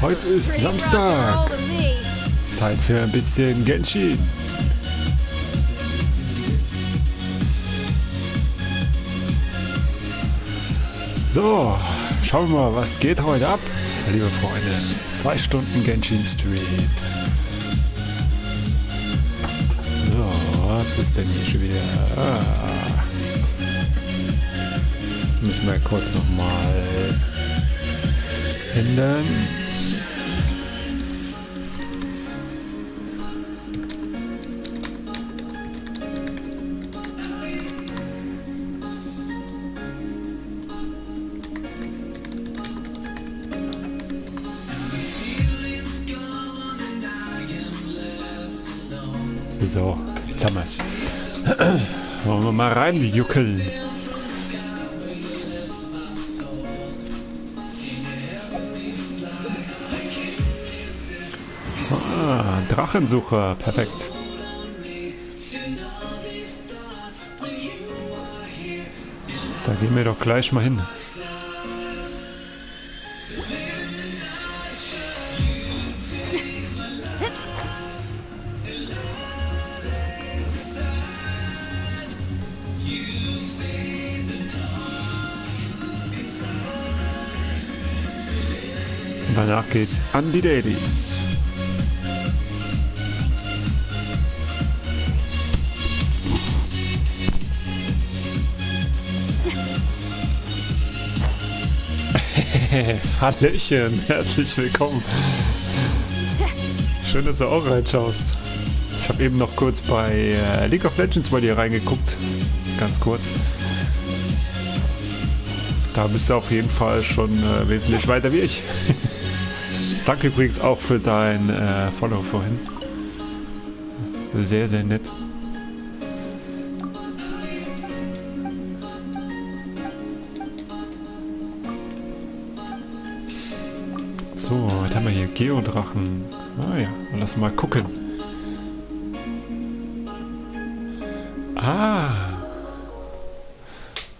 Heute ist Samstag. Zeit für ein bisschen Genshin. So, schauen wir mal, was geht heute ab, liebe Freunde. 2 Stunden Genshin Stream. So, was ist denn hier schon wieder? Müssen wir kurz nochmal ändern. So, jetzt haben wir es. Wollen wir mal reinjuckeln. Drachensucher, perfekt. Da gehen wir doch gleich mal hin. Und danach geht's an die Dailies. Hallöchen, herzlich willkommen. Schön, dass du auch reinschaust. Ich habe eben noch kurz bei League of Legends bei dir reingeguckt. Ganz kurz. Da bist du auf jeden Fall schon wesentlich weiter wie ich. Danke übrigens auch für dein Follow vorhin. Sehr, sehr nett. So, was haben wir hier? Geodrachen. Ah ja, lass mal gucken. Ah.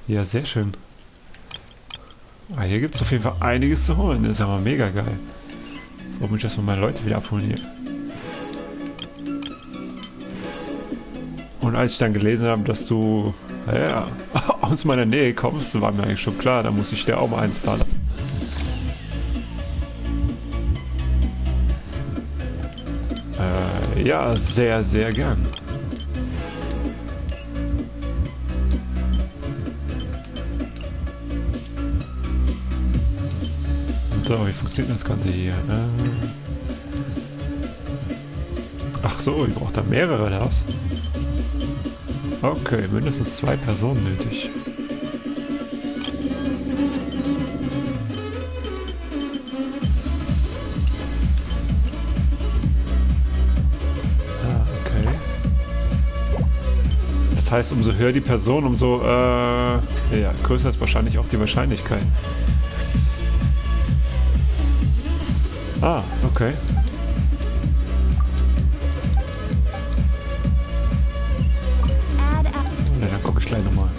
Ja, sehr schön. Ah, hier gibt es auf jeden Fall einiges zu holen. Das ist aber mega geil. So, muss ich erstmal meine Leute wieder abholen hier. Und als ich dann gelesen habe, dass du aus meiner Nähe kommst, war mir eigentlich schon klar, da muss ich dir auch mal eins da lassen. Ja, sehr, sehr gern. So, wie funktioniert das Ganze hier? Ach so, ich brauche da mehrere oder was? Okay, mindestens 2 Personen nötig. Das heißt, umso höher die Person, umso ja, größer ist wahrscheinlich auch die Wahrscheinlichkeit. Ah, okay. Na, dann gucke ich gleich nochmal.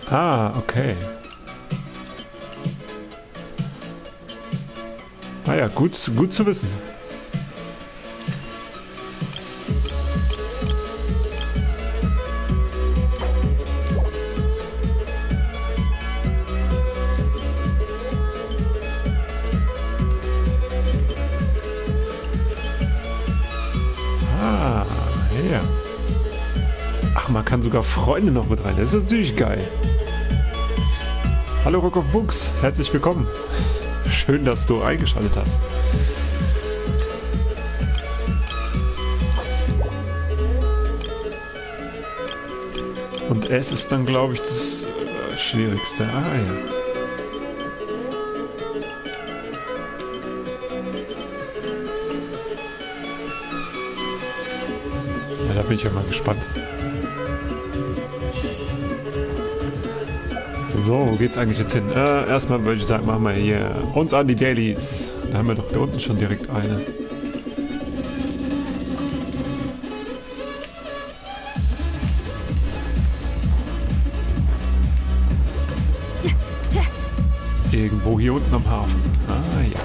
Ah, okay. Ah ja, gut zu wissen. Ah, ja. Ach, man kann sogar Freunde noch mit rein. Das ist natürlich geil. Hallo Rock of Books, herzlich willkommen. Schön, dass du eingeschaltet hast. Und es ist dann, glaube ich, das Schwierigste. Ah ja. Ja, da bin ich ja mal gespannt. So, wo geht's eigentlich jetzt hin? Erstmal würde ich sagen, machen wir hier uns an die Dailies. Da haben wir doch da unten schon direkt eine. Irgendwo hier unten am Hafen. Ah ja.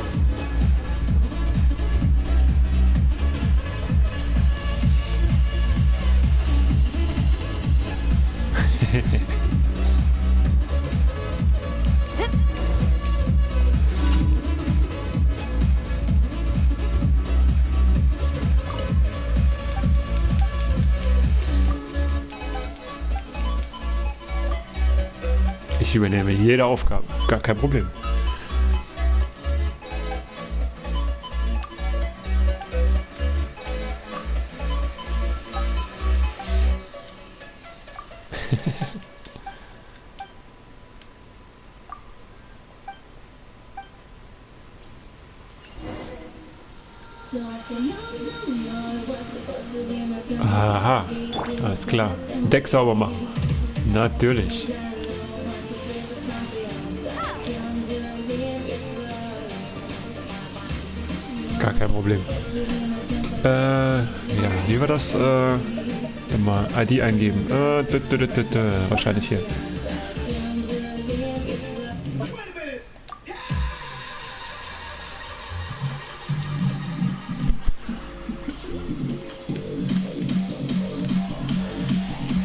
Ich übernehme jede Aufgabe. Gar kein Problem. Aha, alles klar. Deck sauber machen. Natürlich. Gar kein Problem. Ja, wie war das? Immer ID eingeben. Wahrscheinlich hier.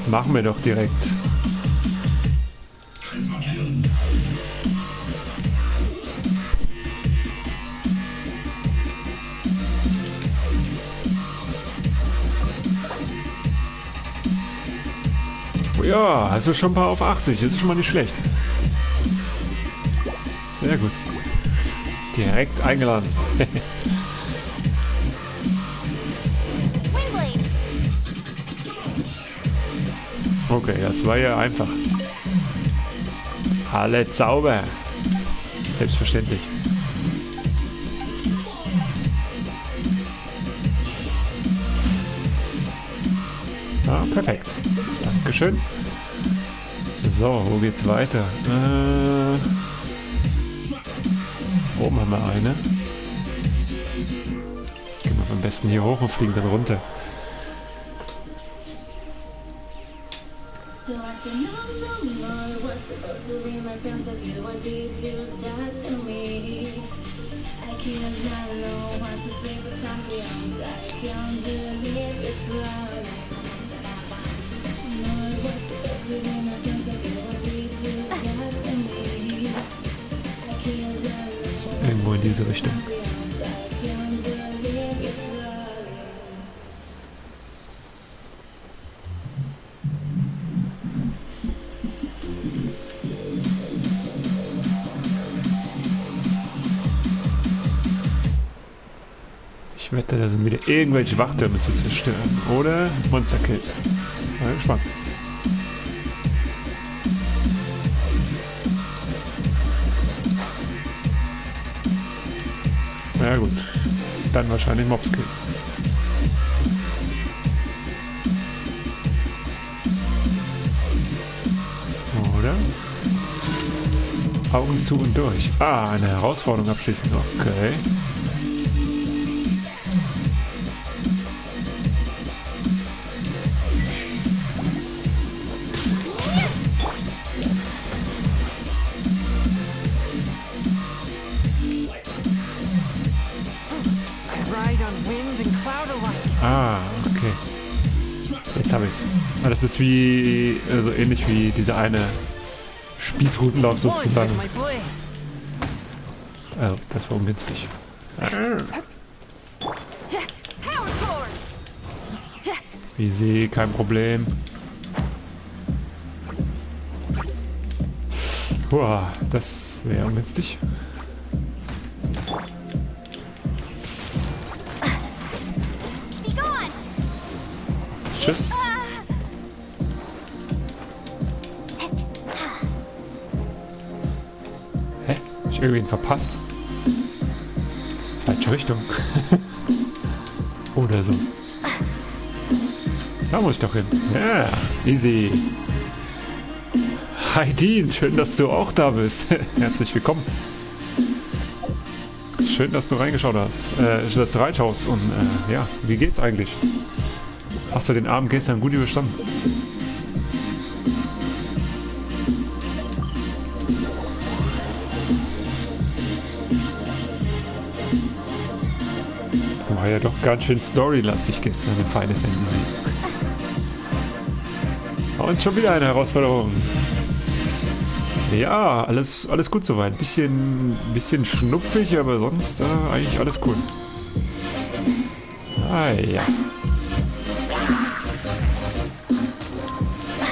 Machen wir doch direkt. Ja, also schon ein paar auf 80. Das ist schon mal nicht schlecht. Sehr gut. Direkt eingeladen. Okay, das war ja einfach. Alles sauber. Selbstverständlich. Ah, perfekt. Dankeschön. So, wo geht's weiter? Oben haben wir eine. Gehen wir am besten hier hoch und fliegen dann runter. So, irgendwo in diese Richtung. Ich wette, da sind wieder irgendwelche Wachtürme zu zerstören. Oder Monsterkill. Mal gespannt. Ja gut. Dann wahrscheinlich Mobskill. Oder? Augen zu und durch. Ah, eine Herausforderung abschließen. Okay. Ah, okay. Jetzt habe ich's. Ah, das ist wie, also ähnlich wie dieser eine Spießrutenlauf sozusagen. Also, das war ungünstig. Easy, kein Problem. Boah, das wäre ungünstig. Tschüss. Hä? Hab ich irgendwen verpasst? Falsche Richtung. Oder so. Da muss ich doch hin. Ja, easy. Hi Dean, schön, dass du auch da bist. Herzlich willkommen. Schön, dass du reingeschaut hast. Dass du reinschaust. Und ja, wie geht's eigentlich? Hast du den Abend gestern gut überstanden? ja doch ganz schön storylastig gestern in Final Fantasy. Und schon wieder eine Herausforderung. Ja, alles gut soweit. Bisschen schnupfig, aber sonst eigentlich alles gut. Ah ja.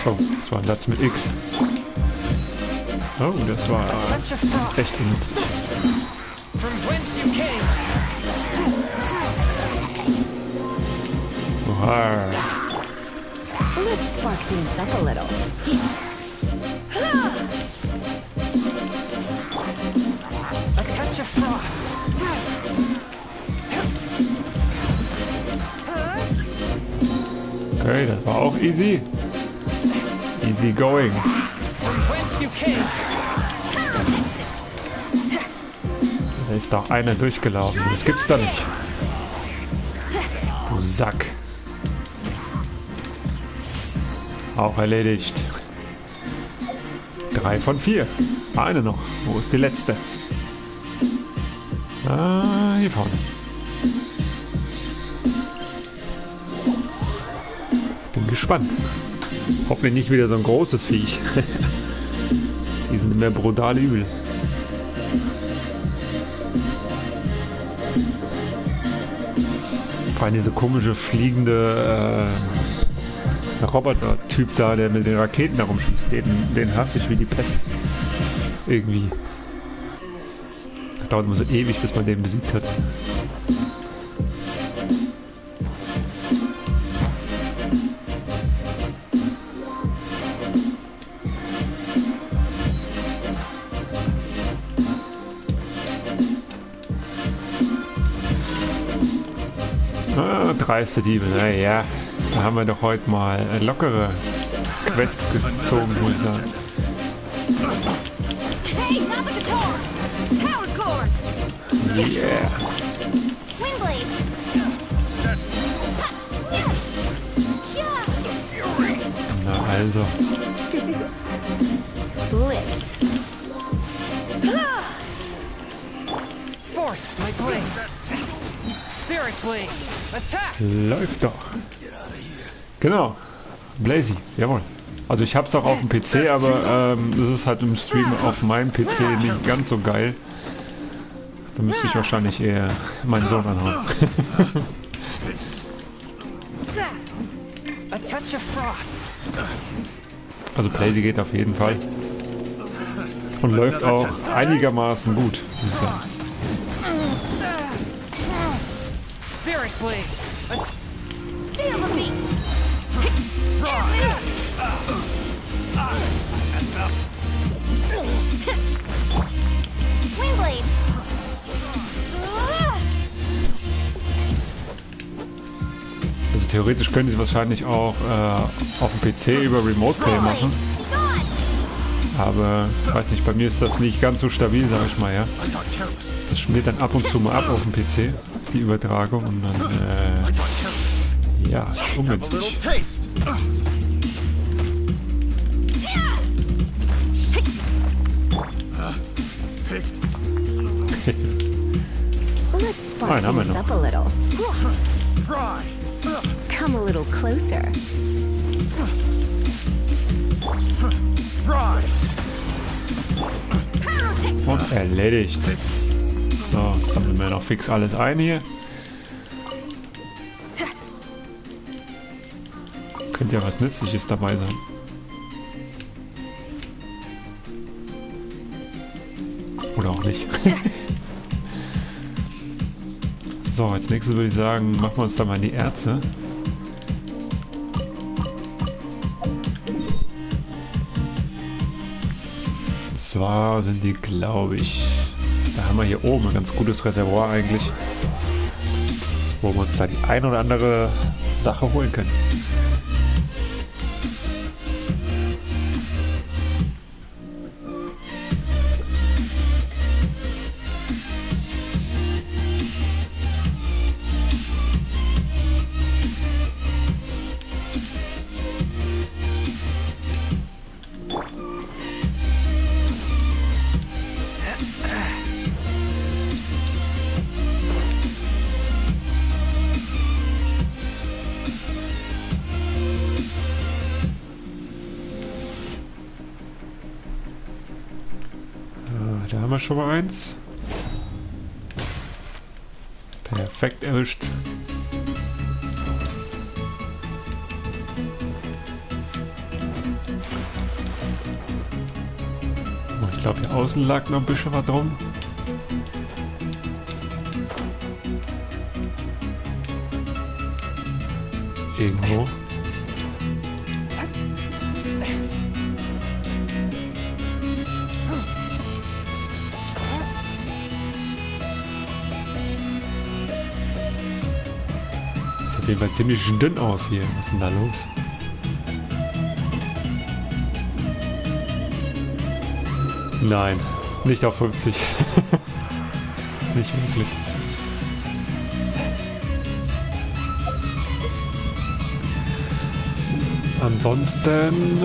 Oh, das war ein Satz mit X. Oh, das war echt ungünstig. Oha. Let's spark things up a little. A touch of frost. Okay, das war auch easy. Easy going. From whence you came. Da ist doch einer durchgelaufen. Das gibt's da nicht. Du Sack. Auch erledigt. 3 von 4. Eine noch. Wo ist die letzte? Ah, hier vorne. Bin gespannt. Hoffentlich nicht wieder so ein großes Viech. Die sind immer brutal übel. Vor allem diese komische fliegende Roboter-Typ da, der mit den Raketen da rumschießt. Den hasse ich wie die Pest. Irgendwie. Das dauert immer so ewig, bis man den besiegt hat. Ah, dreiste Diebe. Naja, da haben wir doch heute mal lockere Quests gezogen, würde ich sagen. Hey, not the guitar! Power chord! Yeah. Windblade! Na also. Blitz! Forth, my blade. Spirit blade. Attack. Läuft doch. Genau. Blazy, jawohl. Also ich hab's auch auf dem PC, aber das ist halt im Stream auf meinem PC nicht ganz so geil. Da müsste ich wahrscheinlich eher meinen Sohn anhauen. A touch of frost. Also Blazy geht auf jeden Fall. Und läuft auch einigermaßen gut, muss ich sagen. Spirit blade. Feel the beat! Windblade! Also theoretisch können sie es wahrscheinlich auch auf dem PC über Remote Play machen. Aber ich weiß nicht, bei mir ist das nicht ganz so stabil, sag ich mal, ja. Das schmiert dann ab und zu mal ab auf dem PC, die Übertragung, und dann ja, ist ungünstig. Let's spark Einen haben wir things noch. up a little. Fry. Come a little closer. Fry. Und erledigt. So, jetzt sammeln wir noch fix alles ein hier. Könnte ja was Nützliches dabei sein. Oder auch nicht. So, als nächstes würde ich sagen, machen wir uns da mal in die Erze. Und zwar sind die, glaube ich, da haben wir hier oben ein ganz gutes Reservoir eigentlich, wo wir uns da die ein oder andere Sache holen können. haben wir schon mal eins. Perfekt erwischt. Ich glaube, hier außen lag noch ein bisschen was rum. Irgendwo. Sieht auf jeden Fall ziemlich dünn aus hier. Was ist denn da los? Nein, nicht auf 50. Nicht wirklich. Ansonsten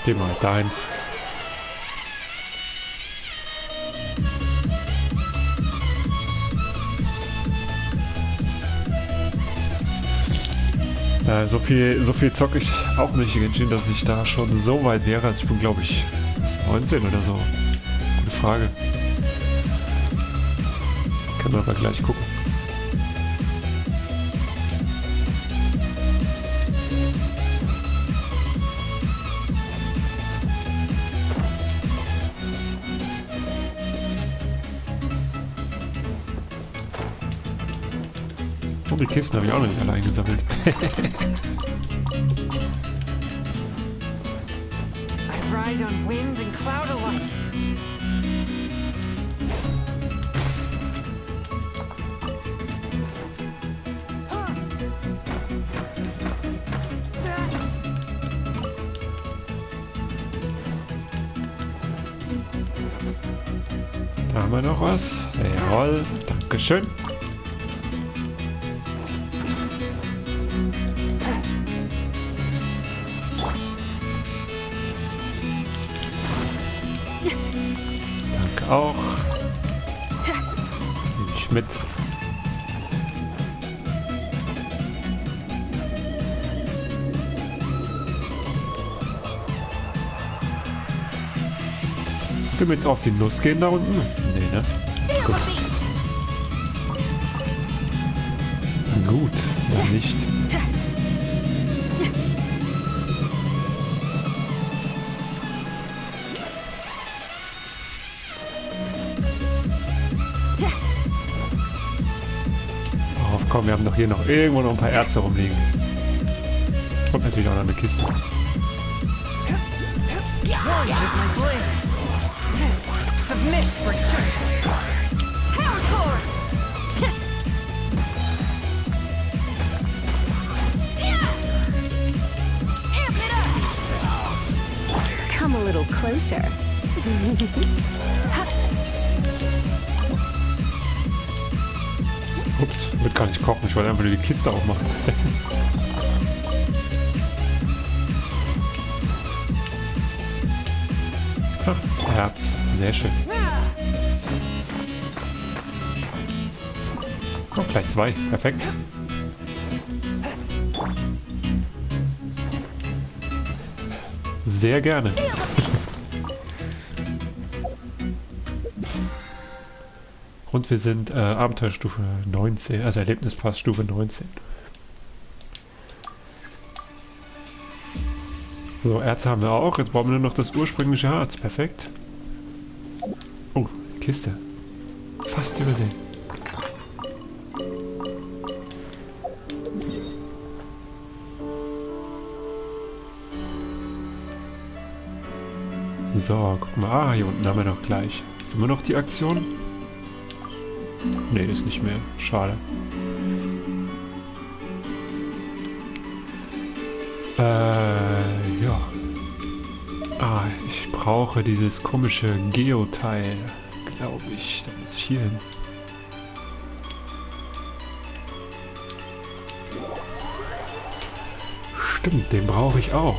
gehen wir halt dahin. So viel zocke ich auch nicht, Genshin, dass ich da schon so weit wäre. Also ich bin, glaube ich, 19 oder so. Gute Frage. Können wir aber gleich gucken. Und die Kisten habe ich auch noch nicht alle eingesammelt. I ride on wind and cloud alike. Da haben wir noch was. Jawohl, Dankeschön. Auch. Nehme ich mit. Können wir jetzt auf die Nuss gehen da unten? Nee, ne? Gut. Gut, dann nicht. Komm, wir haben doch hier noch irgendwo noch ein paar Erze rumliegen. Und natürlich auch noch eine Kiste. Come a little closer. Ups, ich will gar nicht kochen, ich wollte einfach nur die Kiste aufmachen. Ach, Herz, sehr schön. Oh, gleich 2, perfekt. Sehr gerne. Und wir sind Abenteuerstufe 19, also Erlebnispass Stufe 19. So, Erze haben wir auch. Jetzt brauchen wir nur noch das ursprüngliche Harz. Perfekt. Oh, Kiste. Fast übersehen. So, guck mal. Ah, hier unten haben wir noch gleich. Ist immer noch die Aktion? Nee, ist nicht mehr. Schade. Ja. Ah, ich brauche dieses komische Geoteil. Glaube ich. Da muss ich hier hin. Stimmt, den brauche ich auch.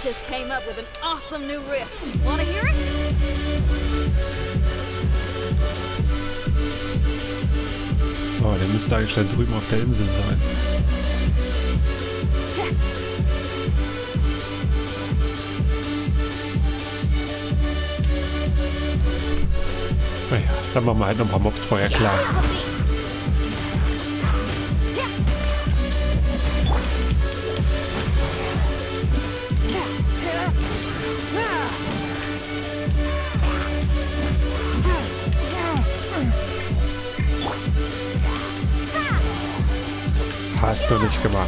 just came up with an awesome new riff. Wanna hear it? So, der müsste eigentlich da drüben auf der Insel sein. Naja, dann machen wir halt noch ein paar Mobs vorher klar. Hast du nicht gemacht.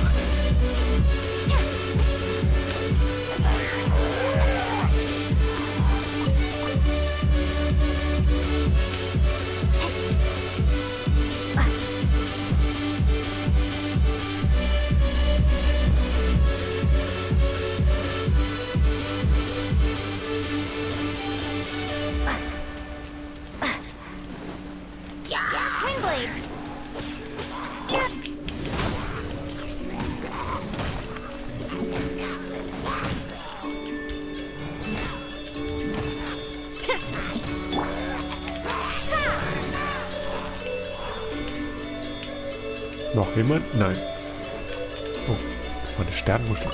Noch jemand? Nein. Oh, das war eine Sternmuschel.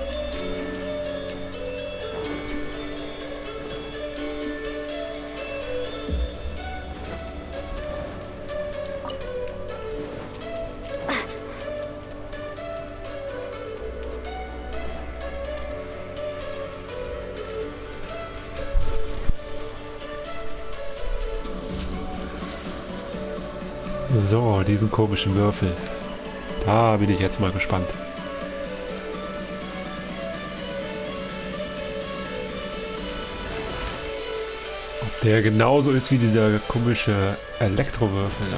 So, diesen komischen Würfel. Da bin ich jetzt mal gespannt. Ob der genauso ist wie dieser komische Elektrowürfel da.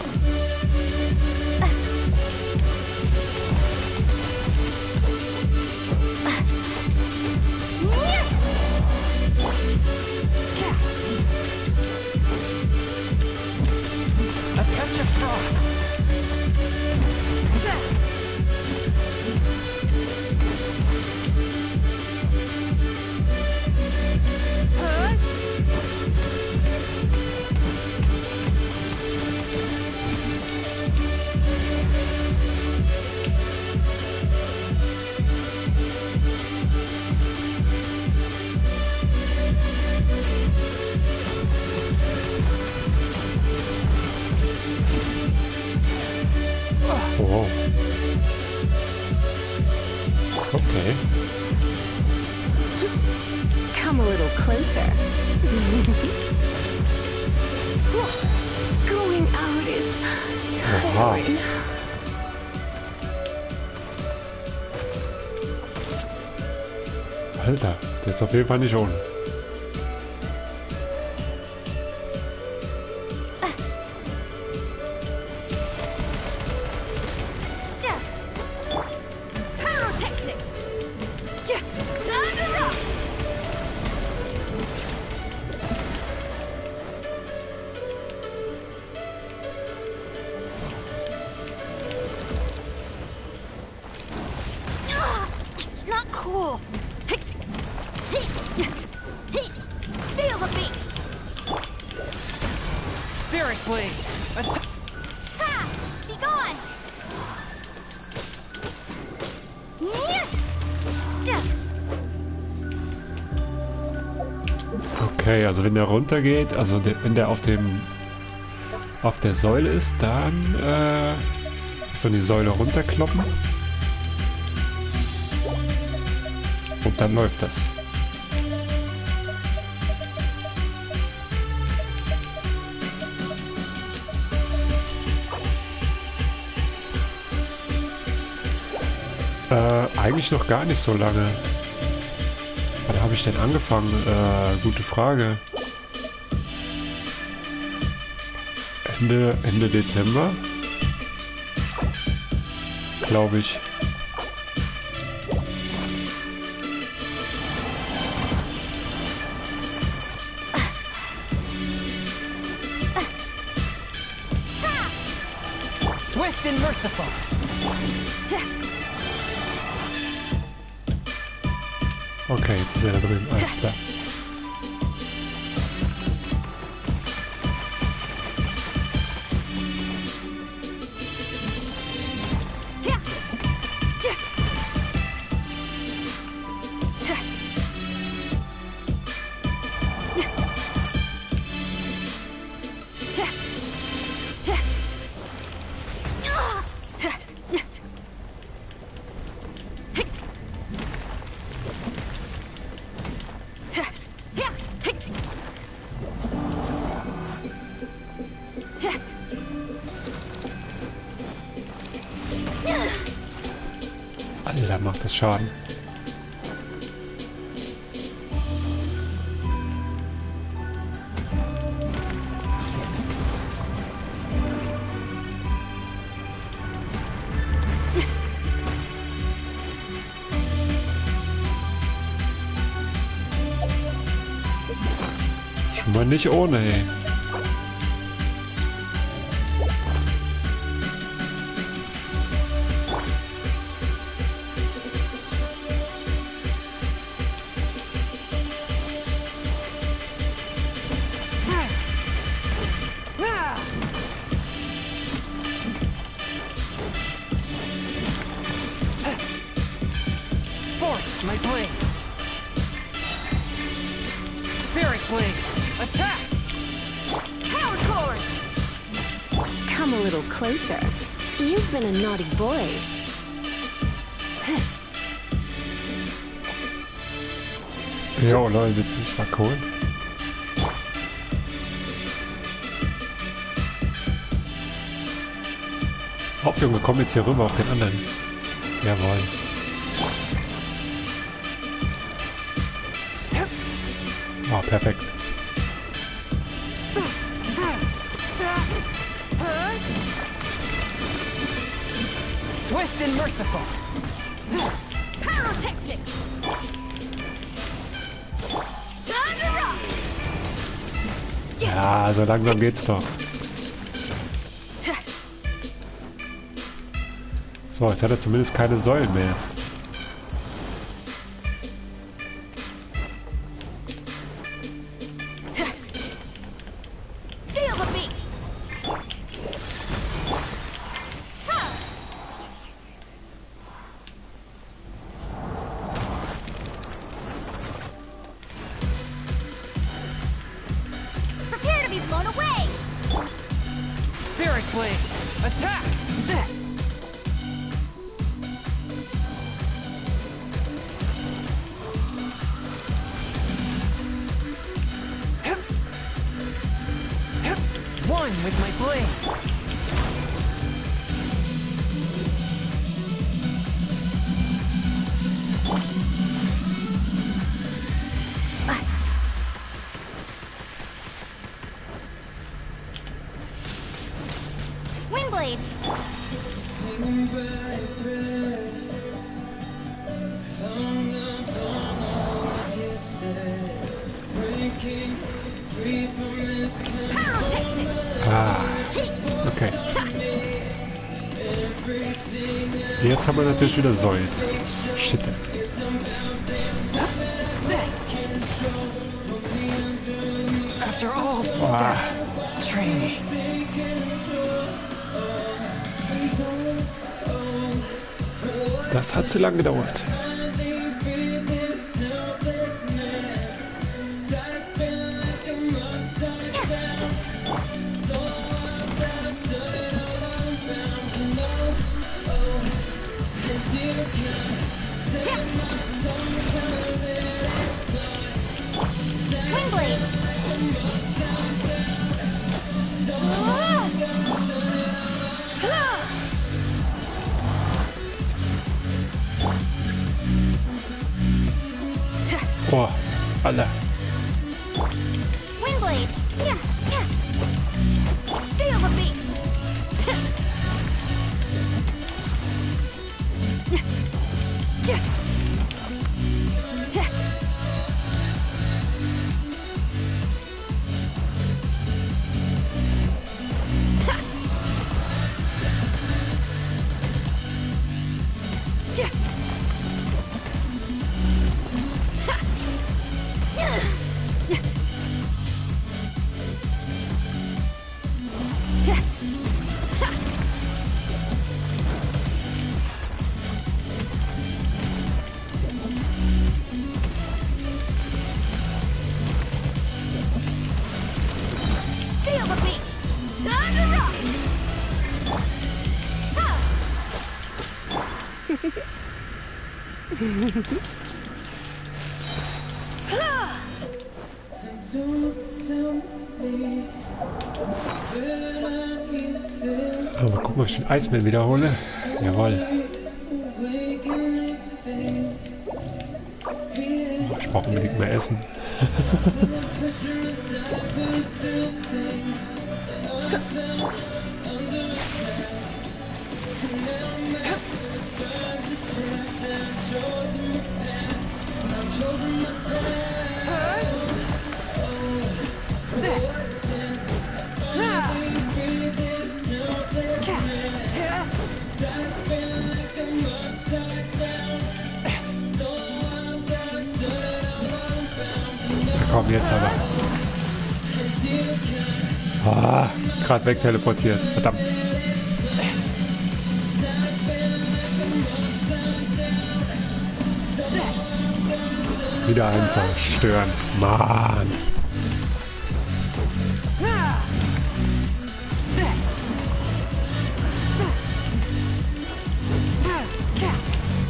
Oh. Okay. Come a little closer. Going out is tiring. Alter, der ist auf jeden Fall nicht ohne. Not cool. Feel the beat. Spirit Blade. Ha! Be gone. Okay, also wenn der runtergeht, also wenn der auf der Säule ist, dann so die Säule runterkloppen. Und dann läuft das. Eigentlich noch gar nicht so lange. Wann habe ich denn angefangen? Gute Frage. Ende Dezember? Glaube ich. Swift and merciful. Okay, jetzt ist er da drüben. Alles klar. Alter, macht das Schaden. Schon mal nicht ohne, ey. Force my blade. Spirit blade. Attack. Power cord! Come a little closer. You've been a naughty boy. Jo, Leute, witzig, war cool. Auf, Junge, komm jetzt hier rüber auf den anderen. Jawohl. Ah, perfekt. Swift and merciful. Pyrotechnics! Time to rock! Ja, so langsam geht's doch. So, jetzt hat er zumindest keine Säulen mehr. Feel the beat! Prepare to be blown away! Spirit blade. Attack. One with my blade. Windblade! Pyrotechnics! Ah, okay. Jetzt haben wir natürlich wieder Säulen. Shit. After all Ah, training. das hat zu lange gedauert. Windblade! Boah, Alter. Windblade! Yeah, yeah! Feel the beat! Aber guck mal, ob ich den Eismeer wiederhole. Jawohl. Oh, ich brauche unbedingt mehr Essen. Komm, jetzt aber. Ah, gerade wegteleportiert. Verdammt. Wieder einen zerstören. Mann.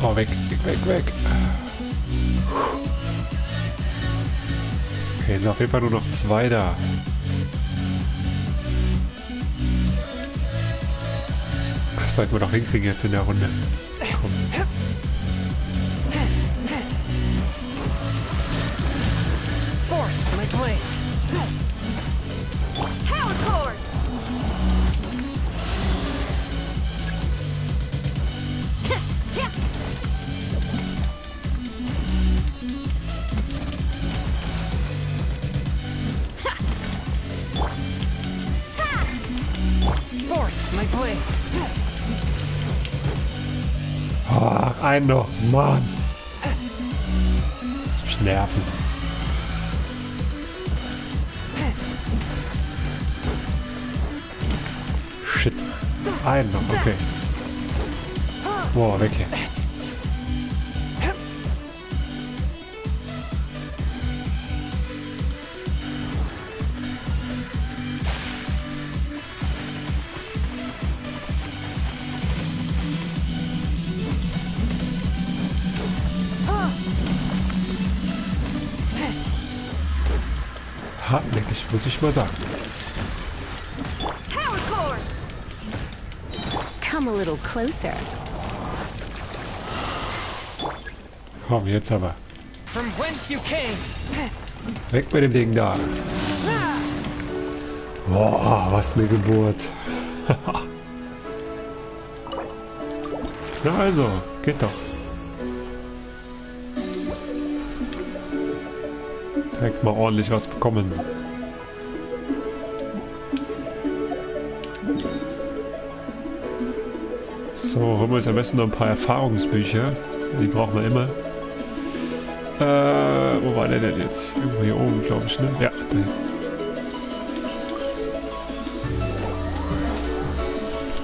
Oh, weg, weg, weg. Okay, sind auf jeden Fall nur noch 2 da. Das sollten wir doch hinkriegen jetzt in der Runde. Komm. Oh, ein noch, Mann. Das mich nerven. Shit. Ein noch, okay. Boah, weg hier. Hartnäckig, muss ich mal sagen. Come a little closer. Komm, jetzt aber. From whence you came. Weg mit dem Ding da. Boah, was eine Geburt. Na also, geht doch. Direkt mal ordentlich was bekommen. So, holen wir uns am besten noch ein paar Erfahrungsbücher. Die brauchen wir immer. Wo war der denn jetzt? Irgendwo hier oben, glaube ich, ne? Ja, der.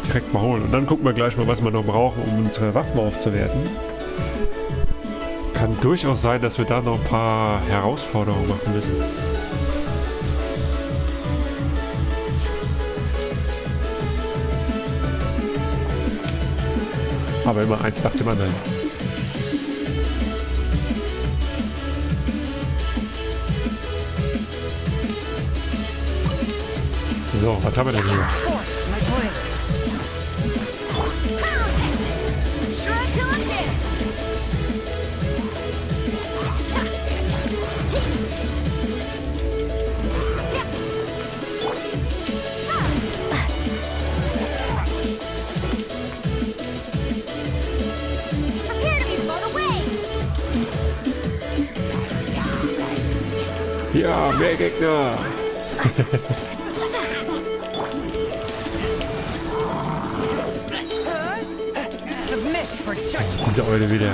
Direkt mal holen. Und dann gucken wir gleich mal, was wir noch brauchen, um unsere Waffen aufzuwerten. Kann durchaus sein, dass wir da noch ein paar Herausforderungen machen müssen. Aber immer eins nach dem anderen. So, was haben wir denn hier? Ja, mehr Gegner! Diese Eule wieder.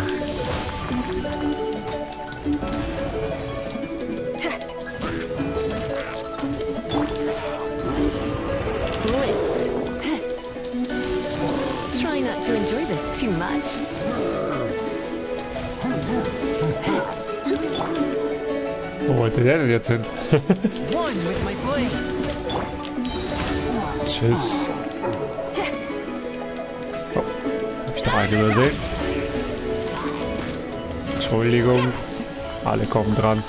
Try not to enjoy this too much. Wo wollte der denn jetzt hin? Tschüss. Oh, hab ich da einen übersehen? Entschuldigung. Alle kommen dran.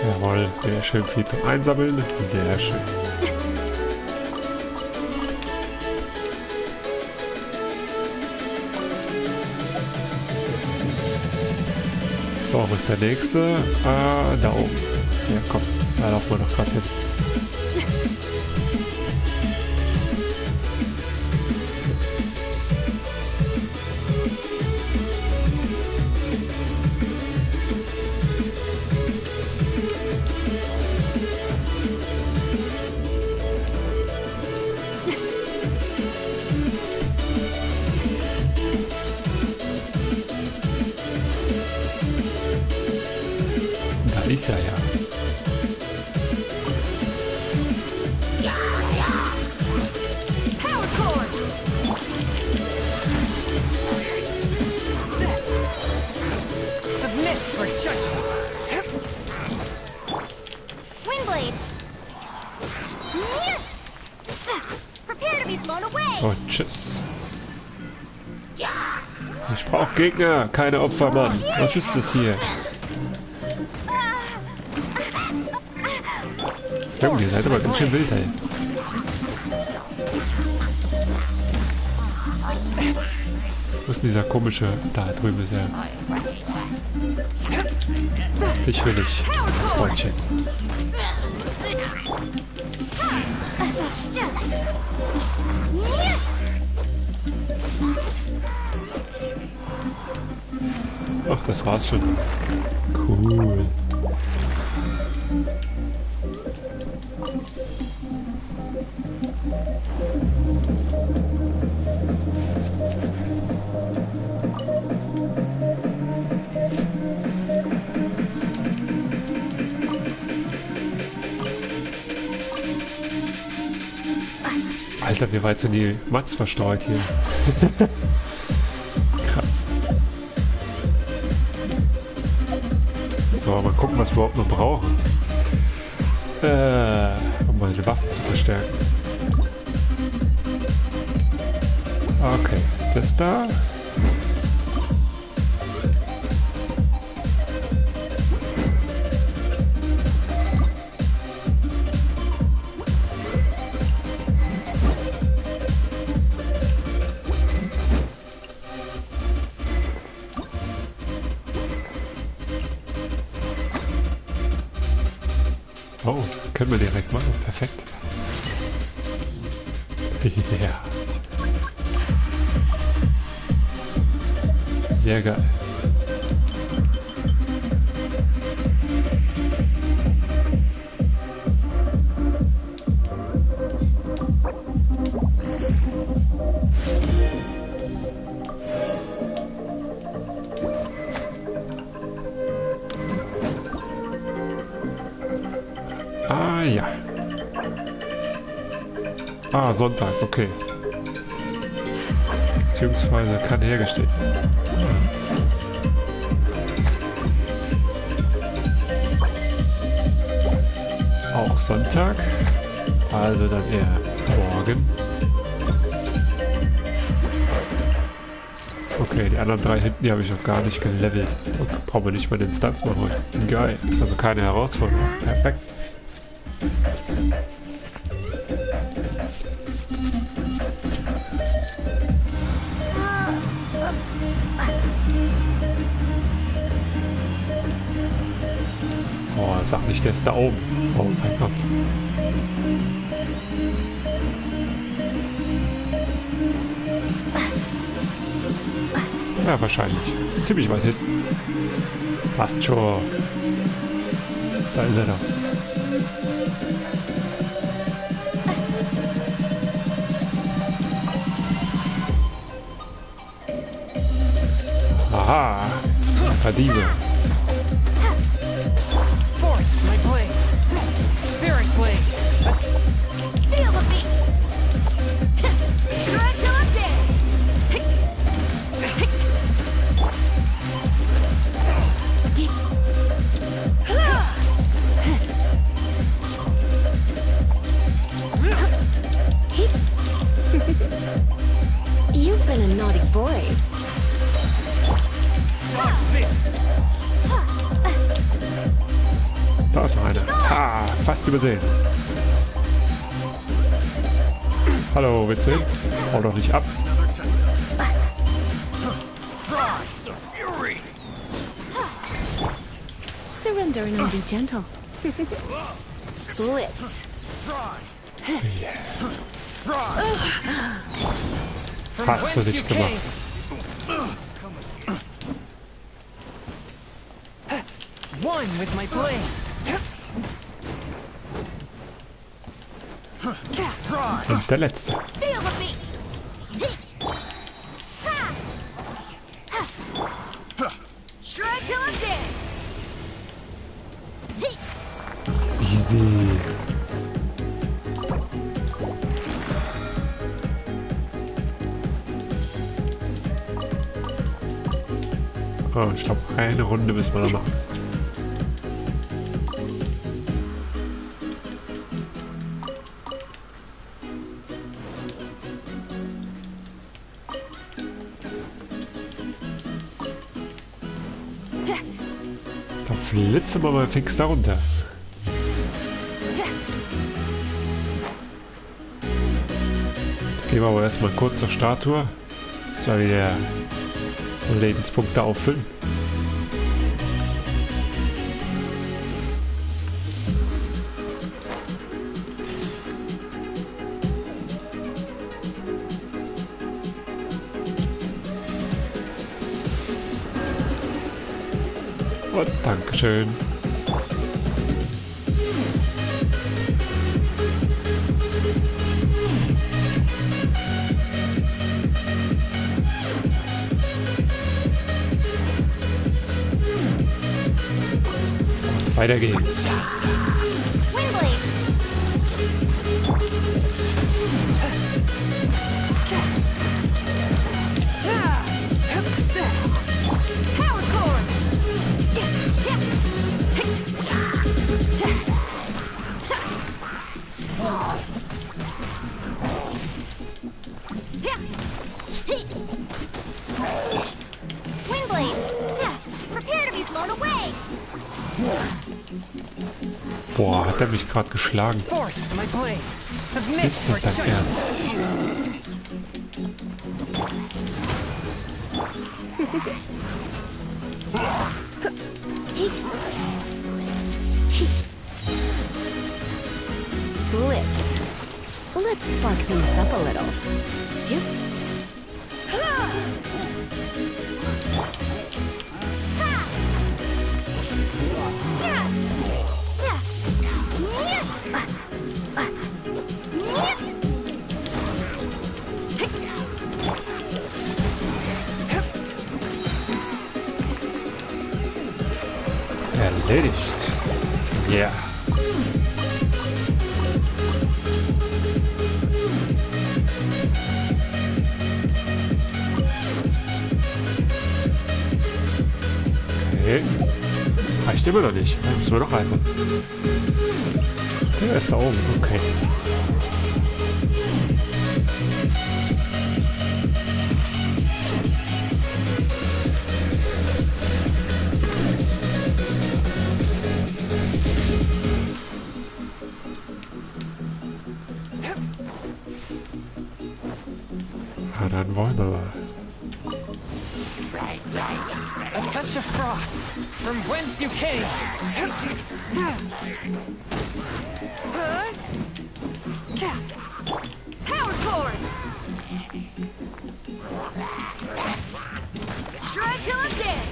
Jawohl, wieder schön viel zum Einsammeln. Sehr schön. So, wo ist der nächste? Da oben. Ja, komm, da laufen wir doch gerade hin. Ist ja. Submit for judgment. Wingblade. Prepare to be blown away. Und tschüss. Ich brauche Gegner, keine Opfer, Mann. Was ist das hier? Junge, ihr seid aber ganz schön wild, ey. Wo ist denn dieser komische... Da drüben ist er. Dich will ich, Freundchen. Ach, das war's schon. Cool. Alter, wie weit sind die Mats verstreut hier? Krass. So, mal gucken, was wir überhaupt noch brauchen. Um meine Waffen zu verstärken. Okay, das da. Oh, können wir direkt machen. Perfekt. Ja. Sehr geil. Ah, ja. Ah, Sonntag, okay. Beziehungsweise kann hergestellt werden. Auch Sonntag. Also dann eher morgen. Okay, die anderen drei hinten, die habe ich noch gar nicht gelevelt. Und brauchen wir nicht mal den Stunts machen heute. Geil. Also keine Herausforderung. Perfekt. Oh, sag nicht, der ist da oben. Oh mein Gott. Ja, wahrscheinlich. Ziemlich weit hinten. Passt schon. Da ist er doch. Aha. Ein paar Diebe. Forth, my blade. Spirit blade. Feel the beat. Run till I'm dead. Ah, fast übersehen. Hallo, willst du hin? Hau doch nicht ab. Surrender and be gentle. Blitz. Yeah. Hast du nicht gemacht. One with my blade. Und der letzte. Feel the beat. Shred till I'm dead. Easy. Oh, ich glaube, eine Runde müssen wir noch machen. Dann flitzen wir mal fix da runter. Gehen wir aber erstmal kurz zur Statue. Das war wieder Lebenspunkte auffüllen. Und Dankeschön. Weiter geht's. Windblade. Power core. Windblade. Prepare to be blown away. Boah, hat er mich gerade geschlagen. Fourth with my blade. Submit Ist for das dein judgment. Ernst? Blitz. Let's spark things up a little. Yep. Erledigt. Ja. Yeah. Okay. Reicht immer noch nicht. Da müssen wir noch einmal. Der ist da oben. Okay. Ja, dann wollen wir mal. A touch of frost from whence you came. Power core. Shred till I'm dead.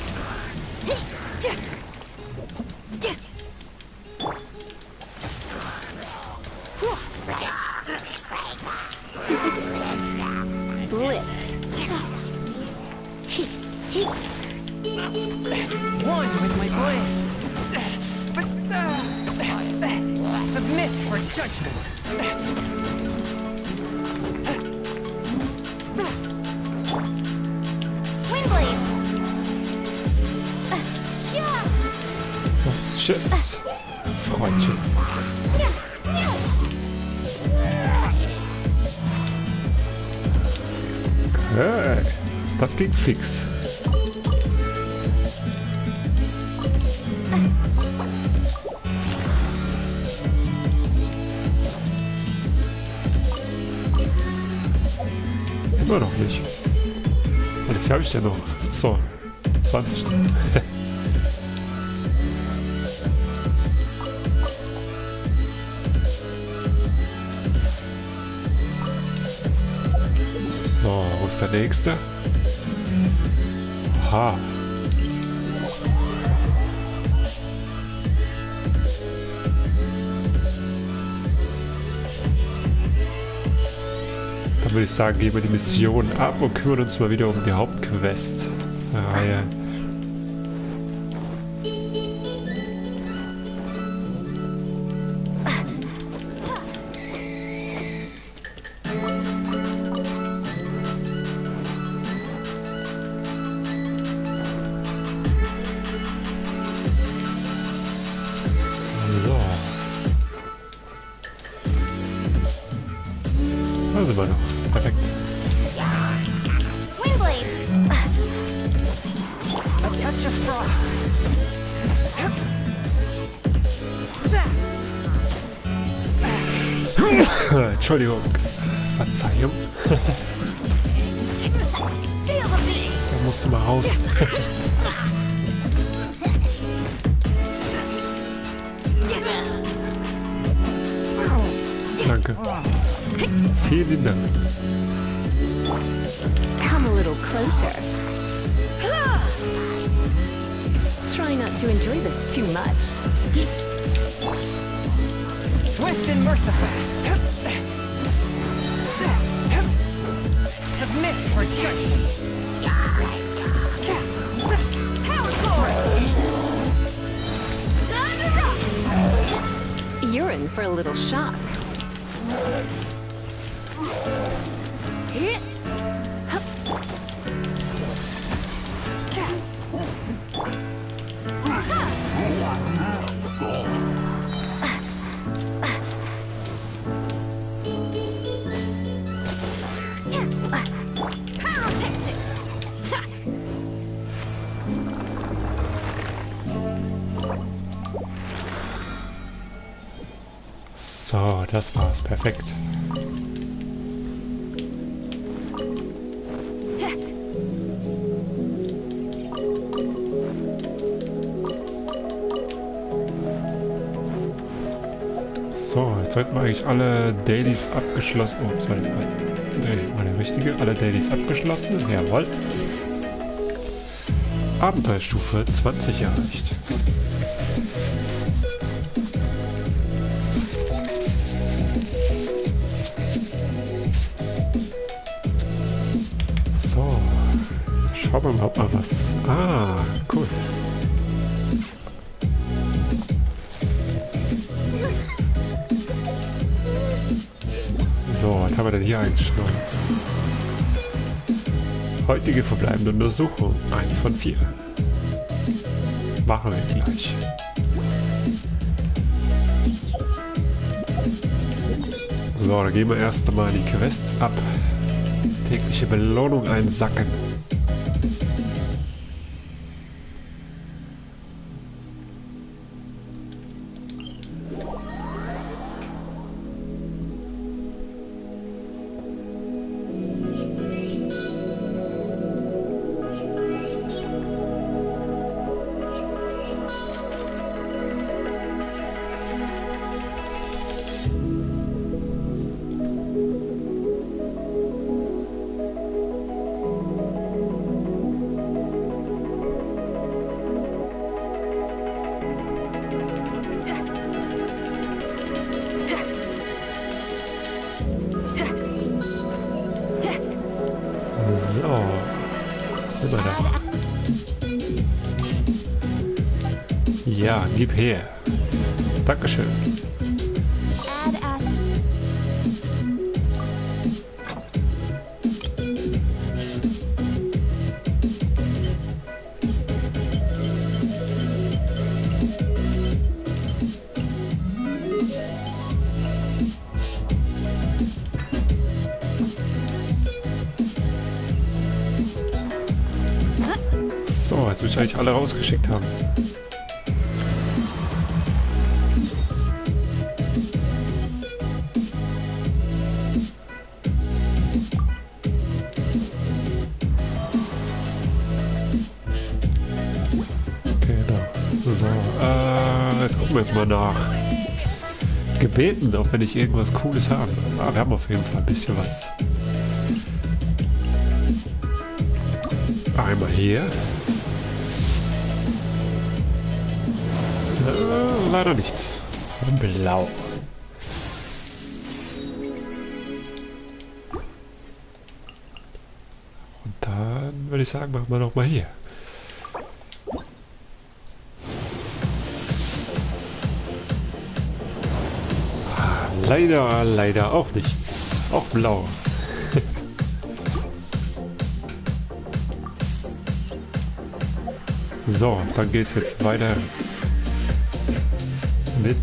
Blitz. One with my blade. But submit for judgment. Windblade. Tschüss, Freundchen. Hey, das ging fix. Immer noch nicht. Wie viel habe ich denn noch? So, 20. So, wo ist der nächste? Aha. Dann würde ich sagen, geben wir die Mission ab und kümmern uns mal wieder um die Hauptquest-Reihe. Da sind wir noch. Perfekt. Windblade! A touch of frost. Entschuldigung. Verzeihung. Feel the beat! Da musst du mal raus. Danke. Vielen Dank. Come a little closer. Try not to enjoy this too much. Swift and merciful. Submit for judgment. Power core! Time to rock! You're in for a little shock. Hit! So, das war's. Perfekt. So, jetzt sollten wir eigentlich alle Dailies abgeschlossen... Oh, das war die richtige. Alle Dailies abgeschlossen. Jawohl. Abenteuerstufe 20 erreicht. So. Schauen wir mal was. Ah, cool. So, was haben wir denn hier eigentlich Neues? Heutige verbleibende Untersuchung. 1 von 4. Machen wir gleich. So, dann gehen wir erst einmal die Quest ab. Tägliche Belohnung einsacken. So, sind wir da. Ja, gib her. Dankeschön. Add as... So, jetzt müssen wir eigentlich alle rausgeschickt haben. gucken wir jetzt mal nach Gebeten, ob wir nicht irgendwas Cooles haben. Aber wir haben auf jeden Fall ein bisschen was. Einmal hier. Leider nichts. Blau. Und dann würde ich sagen, machen wir noch mal hier. Leider auch nichts. Auch blau. So, dann geht es jetzt weiter mit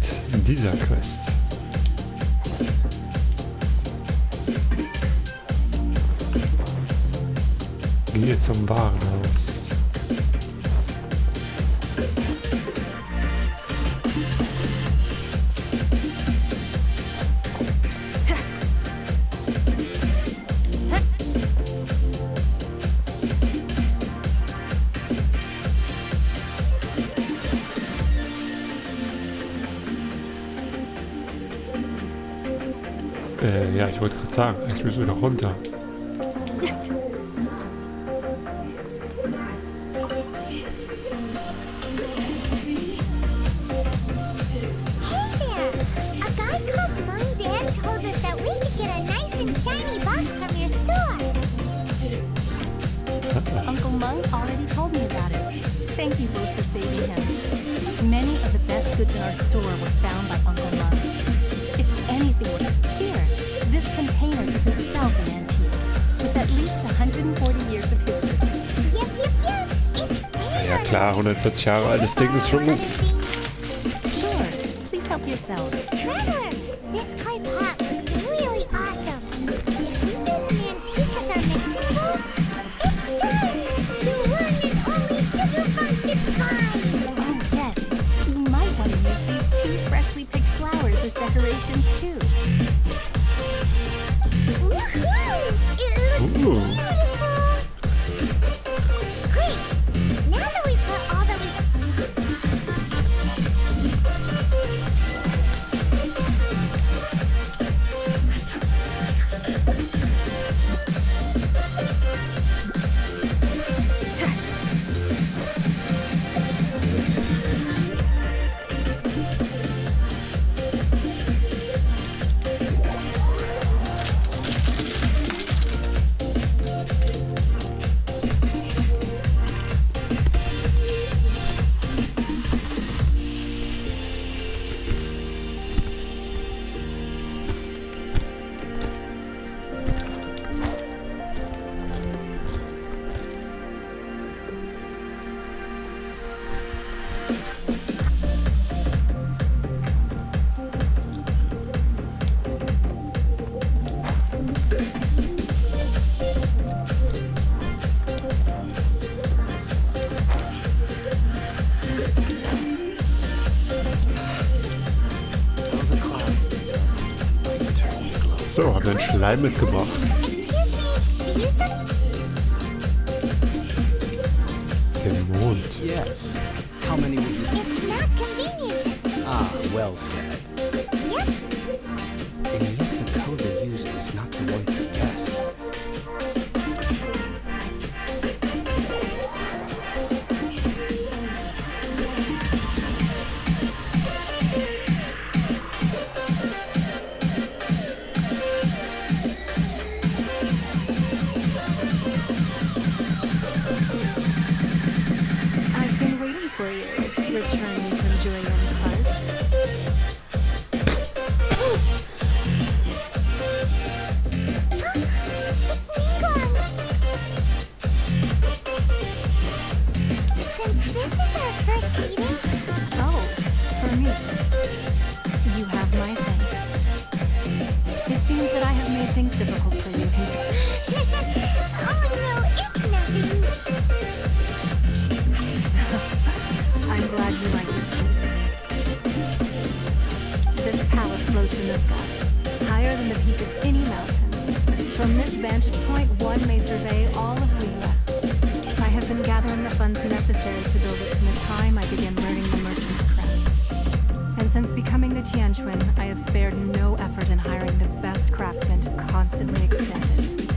dieser Quest. Gehe zum Warenhaus. Ja, ich wollte gerade sagen, eigentlich müssen wir doch runter. Uncle Monk already told me about it. Thank you both for saving him. Many of the best goods in our store were found by Uncle Monk. If anything were to appear, this container is itself an antique, with at least 140 years of history. Ja klar, 140 Jahre altes Ding ist schon gut. Sure, please help yourselves. Trevor, this clay pot looks really awesome. If we use an antique as our mixing bowl, it does! The one and only sugar-frosted pie! Oh yes, you might want to use these 2 freshly picked flowers as decorations too. Woohoo! It looks Ooh. beautiful! Great! Now that we put all that we... So, haben wir einen Schleim mitgebracht. Excuse me, you said... Den Mond. Yes. How many would you... It's not convenient. Ah, well said. Yep. And yet the code they used was not the one to guess. I've been waiting for you, returning from Julian's house. It's Nikon. Since this is our first meeting... Oh, for me. You have my thanks. It seems that I have made things difficult for you. Oh no, it's nothing. I'm glad you like it too. This palace floats in the skies, higher than the peak of any mountain. From this vantage point, one may survey all of Lila. I have been gathering the funds necessary to build it from the time I began learning the merchant's craft. Tianquan, I have spared no effort in hiring the best craftsmen to constantly extend it.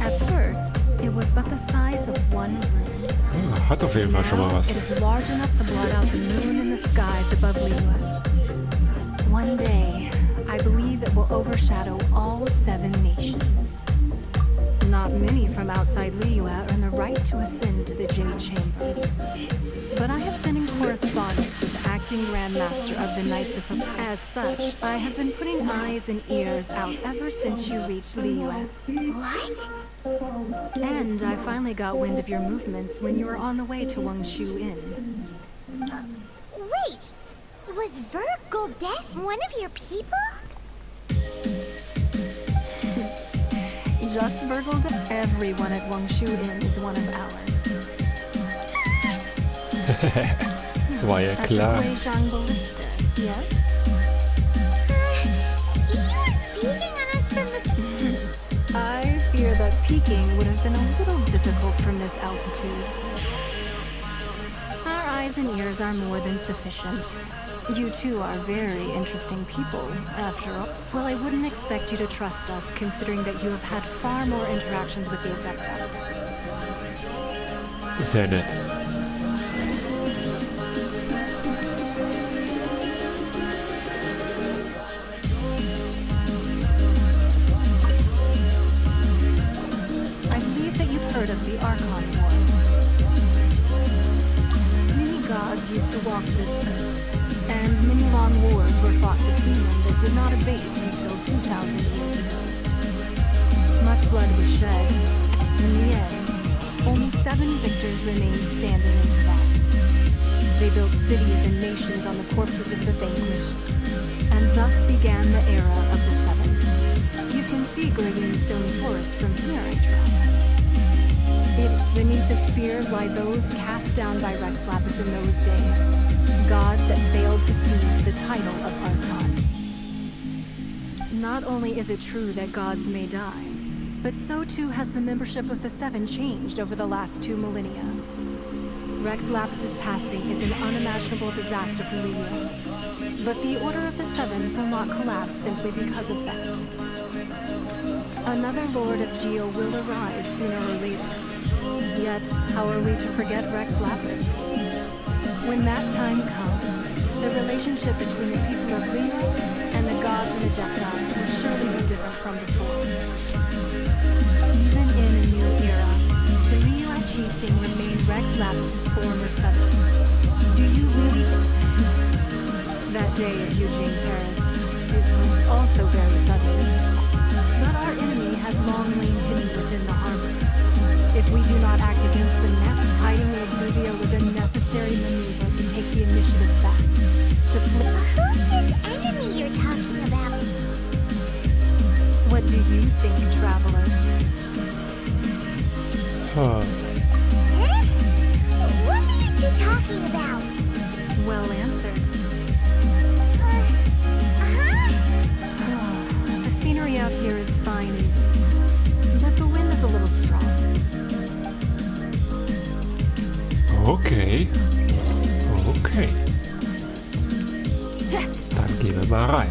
At first, it was but the size of one room. Hat auf jeden Fall schon mal Now was. it is large enough to blot out the moon in the skies above Liyue. One day, I believe it will overshadow all 7 nations. Not many from outside Liyue earn the right to ascend to the Jade Chamber. But I have been in correspondence with the acting Grandmaster of the Knights of... As such, I have been putting eyes and ears out ever since you reached Liyue. What? And I finally got wind of your movements when you were on the way to Wangshu Inn. Wait! Was Ver Goldet one of your people? Just burgled everyone at Wangshu Inn is one of ours. War ja At klar. the Weizhang Ballista, yes? You were peeking on us from the... I fear that peeking would have been a little difficult from this altitude. Our eyes and ears are more than sufficient. You two are very interesting people, after all. Well, I wouldn't expect you to trust us, considering that you have had far more interactions with the Adepta. Sehr nett. I believe that you've heard of the Archon War. Many gods used to walk this earth, and many long wars were fought between them that did not abate until 2,000 years ago. Much blood was shed. In the end, only 7 victors remained standing in Tibet. They built cities and nations on the corpses of the vanquished, and thus began the era of the 7. You can see Gleaming Stone Forest from here, I trust. Beneath the spears lie those cast down by Rex Lapis in those days, gods that failed to seize the title of Archon. Not only is it true that gods may die, but so too has the membership of the 7 changed over the last 2 millennia. Rex Lapis's passing is an unimaginable disaster for Liyue, but the Order of the 7 will not collapse simply because of that. Another Lord of Geo will arise sooner or later. Yet, how are we to forget Rex Lapis? When that time comes, the relationship between the people of Liyue and the gods and Adepta will surely be different from before. Even in a new era, the Liyue chieftain remained Rex Lapis's former subjects. Do you really... That day at Eugene Terrace, it was also very sudden. But our enemy has long lain hidden within the harbor. If we do not act against the net, hiding the Exuvia was a necessary maneuver to take the initiative back. To flip. Who's this enemy you're talking about? What do you think, traveler? Huh. Huh? What are you two talking about? Well answered. The scenery out here is fine indeed, but the wind is a little strong. Okay. Okay. Dann gehen wir mal rein.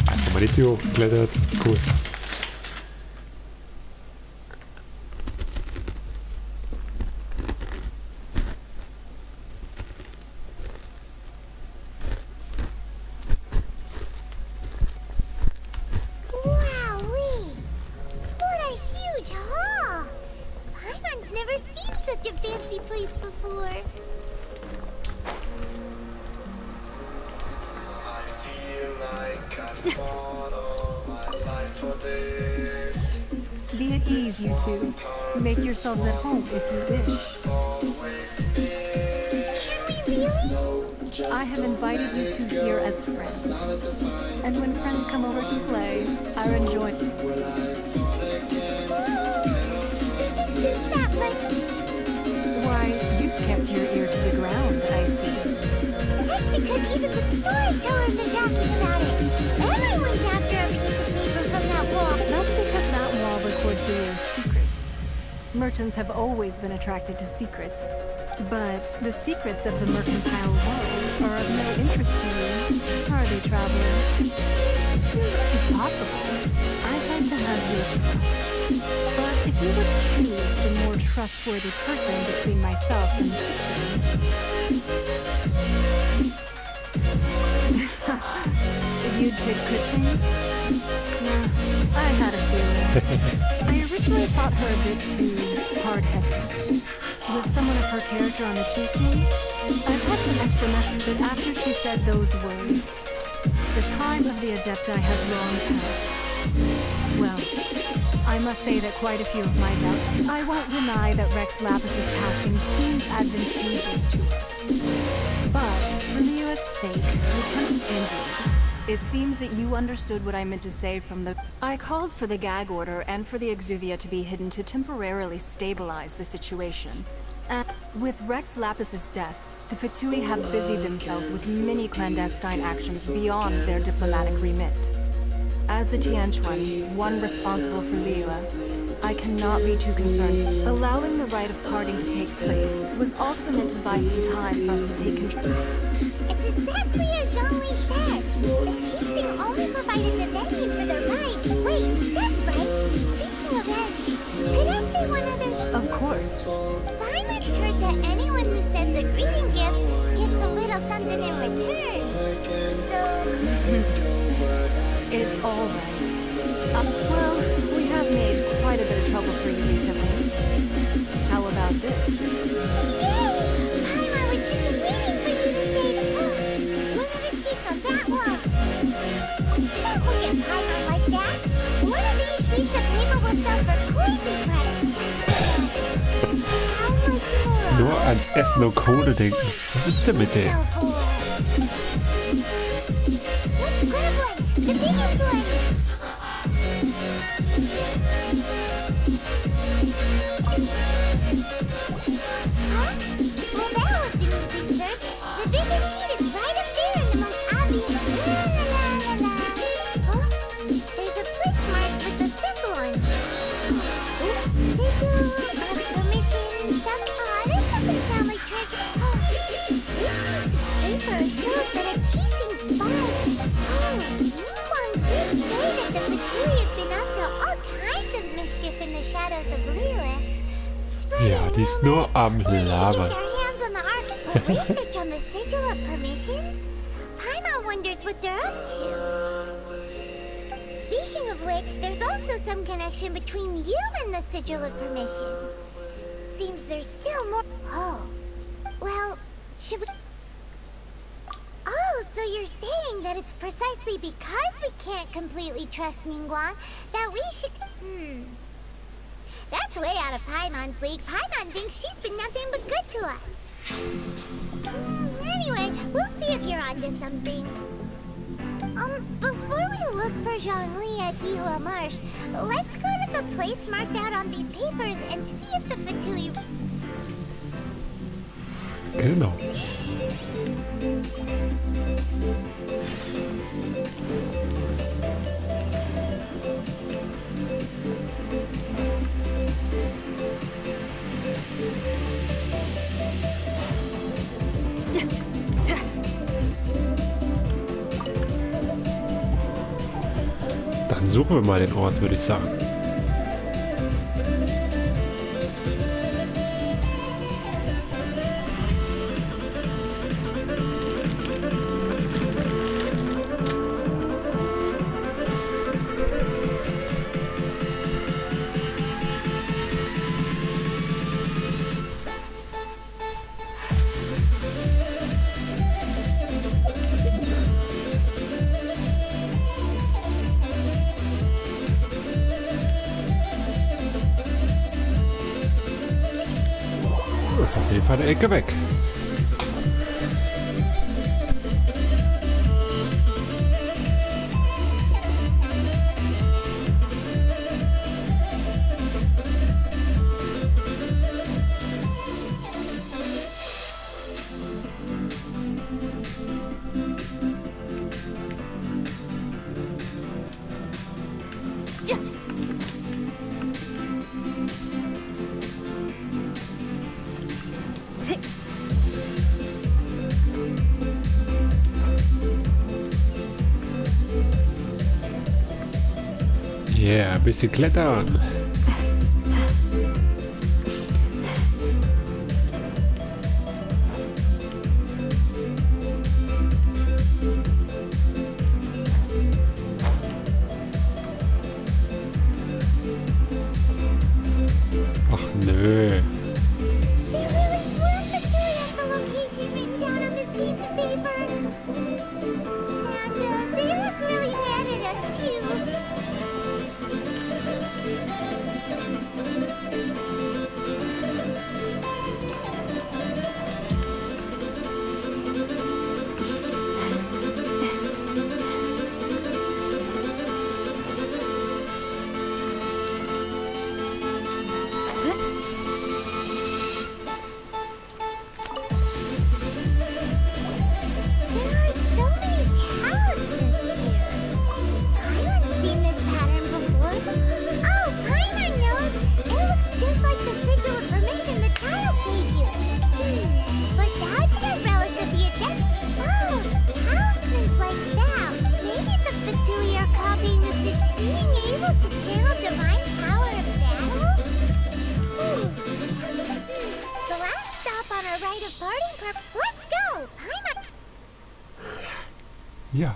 Einfach mal die Tür hochgeklettert. Cool. Wowee! What a huge hall! Paimon's never seen such a fancy place before. Be at ease, you two. Make yourselves at home if you wish. Can we really? I have invited you two here as friends. And when friends come over to play, I enjoy... Isn't this that much? Why, you've kept your ear to the ground, I see. That's because even the storytellers are talking about it. Everyone's after a piece of paper from that wall. That's because that wall records the Leo's secrets. Merchants have always been attracted to secrets. But the secrets of the mercantile world are of no interest to you, are they, traveler? If possible, I'd like to have your trust. But if you would choose the more trustworthy person between myself and the If you'd pick Kuching? Nah, I had a feeling. I originally thought her a bit too hard-headed. With someone of her character on the chasing, I've had some extra method, but after she said those words, the time of the Adepti has long passed. Well, I must say that quite a few of my doubts. I won't deny that Rex Lapis's passing seems advantageous to us. But for Leo's sake, we can't end it. It seems that you understood what I meant to say from the... I called for the gag order and for the Exuvia to be hidden to temporarily stabilize the situation. And with Rex Lapis's death, the Fatui have busied themselves with many clandestine actions beyond their diplomatic remit. As the Tianquan, one responsible for Liyue, I cannot be too concerned. Allowing the rite of parting to take place was also meant to buy some time for us to take control. It's exactly as Jean-Louis said. The chasing only provided the venue for the ride. Wait, that's right. Speaking of that, could I say one other thing? Of course. Paimon heard that anyone who sends a greeting gift gets a little something in return. So... It's all right. Well, we have made quite a bit of trouble for you recently. How about this? Yay! Paimon was just waiting for you to say the book. Look at the sheets on that wall. Don't look at Paimon like that. One of these sheets of paper will sell for crazy price. How much more? Nur ans Essen und Kohle denken. Was ist denn mit der? Let's grab one. The biggest one. Huh? Well, that was an easy search. The biggest sheet is right up there in the most obvious. La la la la. Huh? There's a place marked with a circle on it. Sigil of permission. Some. That doesn't sound like treasure. This piece of paper shows that a chasing spy. Mumon did say that the Fatui have been up to all kinds of mischief in the shadows of Liyue. Ja, die ist nur am Labern. Research on the sigil of permission? Paimon wonders what they're up to. Speaking of which, there's also some connection between you and the sigil of permission. Seems there's still more. Oh, well, should we? Oh, so you're saying that it's precisely because we can't completely trust Ningguang that we should. That's way out of Paimon's league. Paimon thinks she's been nothing but good to us. Anyway, we'll see if you're onto something. Before we look for Zhongli at Dihua Marsh, let's go to the place marked out on these papers and see if the Fatui... Genau. Dann suchen wir mal den Ort, würde ich sagen. Ist auf jeden Fall eine Ecke weg. bisschen klettern. Ach nö. They really were Fatui at the location written down on this piece of paper. And they look really mad at us too. There are so many talismans here. I haven't seen this pattern before. Oh, Paimon knows. It looks just like the sigil of permission the child gave you. But how did a relative be adept? Oh, talismans like that. Maybe the Fatui are copying the being able to channel divine power of battle? The last stop on our rite of parting Let's go! Paimon! Ja.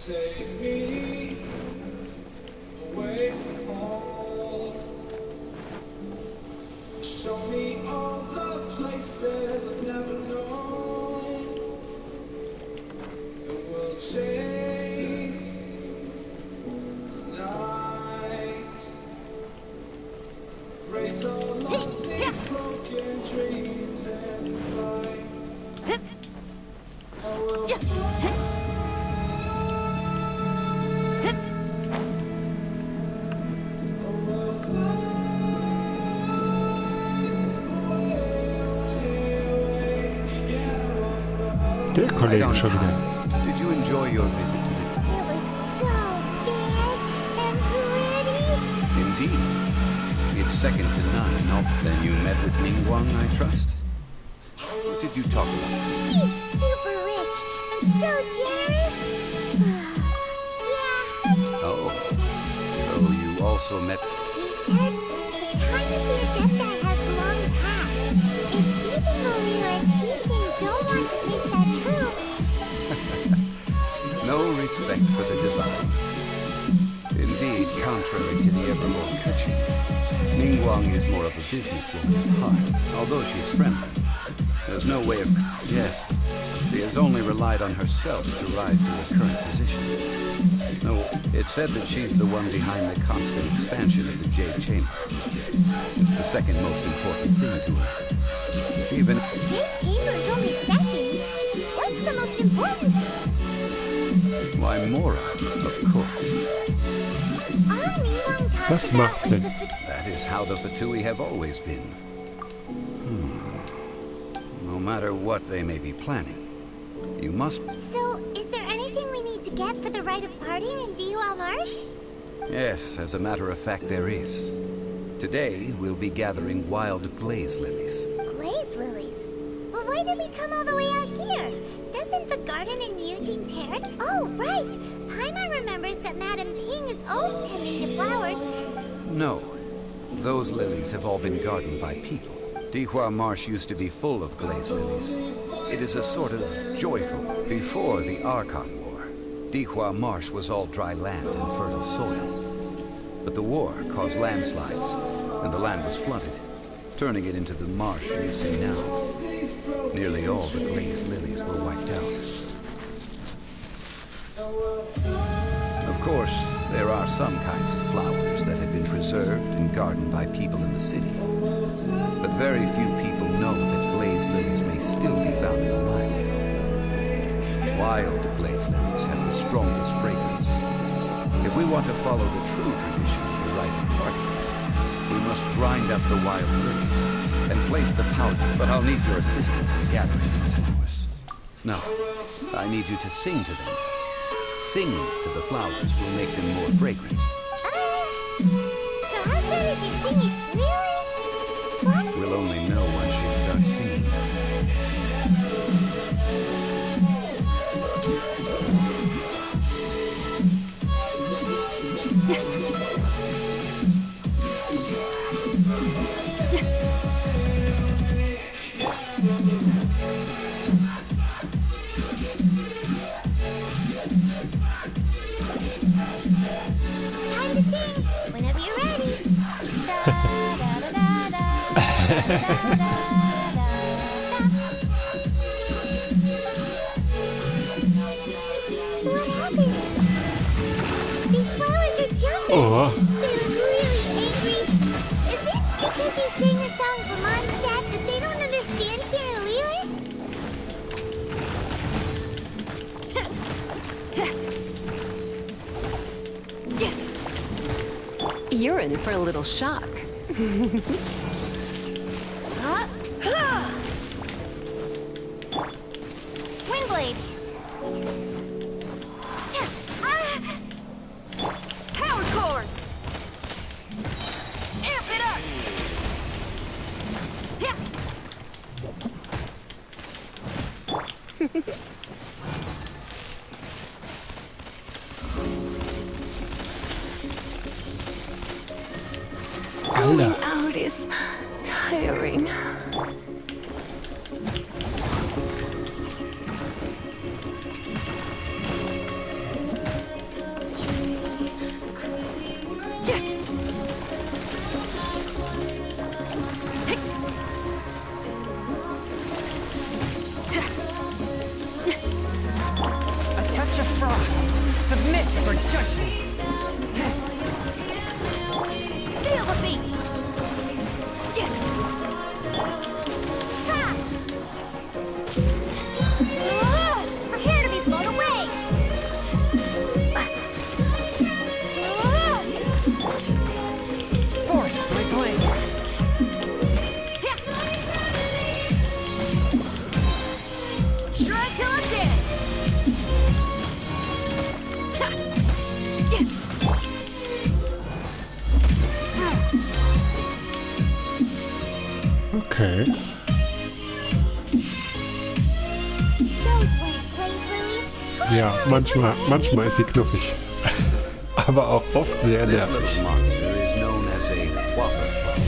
Take me away from home. Show me all the places I've never known. And we'll chase the night. Race all of these broken dreams and fight. I will Der Kollege schon wieder. Did you enjoy your visit to the... It was so big and pretty. Indeed. It's second to none. No, then you met with Ningguang, I trust? What did you talk about? She's super rich and so generous. Yeah. Oh. So you also met... She said the time of the adept has long passed. If even though we are chasing don't want to taste that fruit, No respect for the divine. Indeed, contrary to the ever more Kuchi, Ningguang is more of a businesswoman at heart, although she's friendly. There's no way of... Yes, she has only relied on herself to rise to her current position. No, it's said that she's the one behind the constant expansion of the Jade Chamber. It's the second most important thing to her. Even... Jade Chamber is only second. What's the most important? Why, Mora, of course. All Ningguang talks Das about macht was Sinn. the That is how the Fatui have always been. No matter what they may be planning, you must... So, is there anything we need to get for the rite of parting in Dihua Marsh? Yes, as a matter of fact, there is. Today, we'll be gathering wild glaze lilies. Glaze lilies. Well, why did we come all the way out here? Doesn't the garden in Eugene Terran? Oh, right. Paimon remembers that Madame Ping is always tending to flowers. No, those lilies have all been gardened by people. Dihua Marsh used to be full of glaze lilies. It is a sort of joyful before the Archon War. Dihua Marsh was all dry land and fertile soil. But the war caused landslides, and the land was flooded, turning it into the marsh you see now. Nearly all the glaze lilies were wiped out. Of course, there are some kinds of flowers that have been preserved and gardened by people in the city. But very few people know that glaze lilies may still be found in the wild. Wild glaze lilies have the strongest fragrance. If we want to follow the true tradition of the rite of parting, We must grind up the wild lilies and place the powder, but I'll need your assistance in gathering these flowers. No, I need you to sing to them. Singing to the flowers will make them more fragrant. So how good is your singing? Really? What? We'll only know once she starts singing. Time to sing. Whenever you're ready. What happened? These flowers are jumping. Oh. They're really angry. Is it because you sang a song for Mondstadt that they don't understand Sierra Leone? You're in for a little shock. Windblade. Power cord! Amp it up! Going out is tiring. A touch of frost. Submit for judgment. Feel the beat! Prepare to be blown away. Forth, my blade. Try till I'm dead! Okay. Those weren't glaze lilies. Ja, manchmal ist sie knuffig. Aber auch oft sehr This nervig. little monster is known as a whopper flower.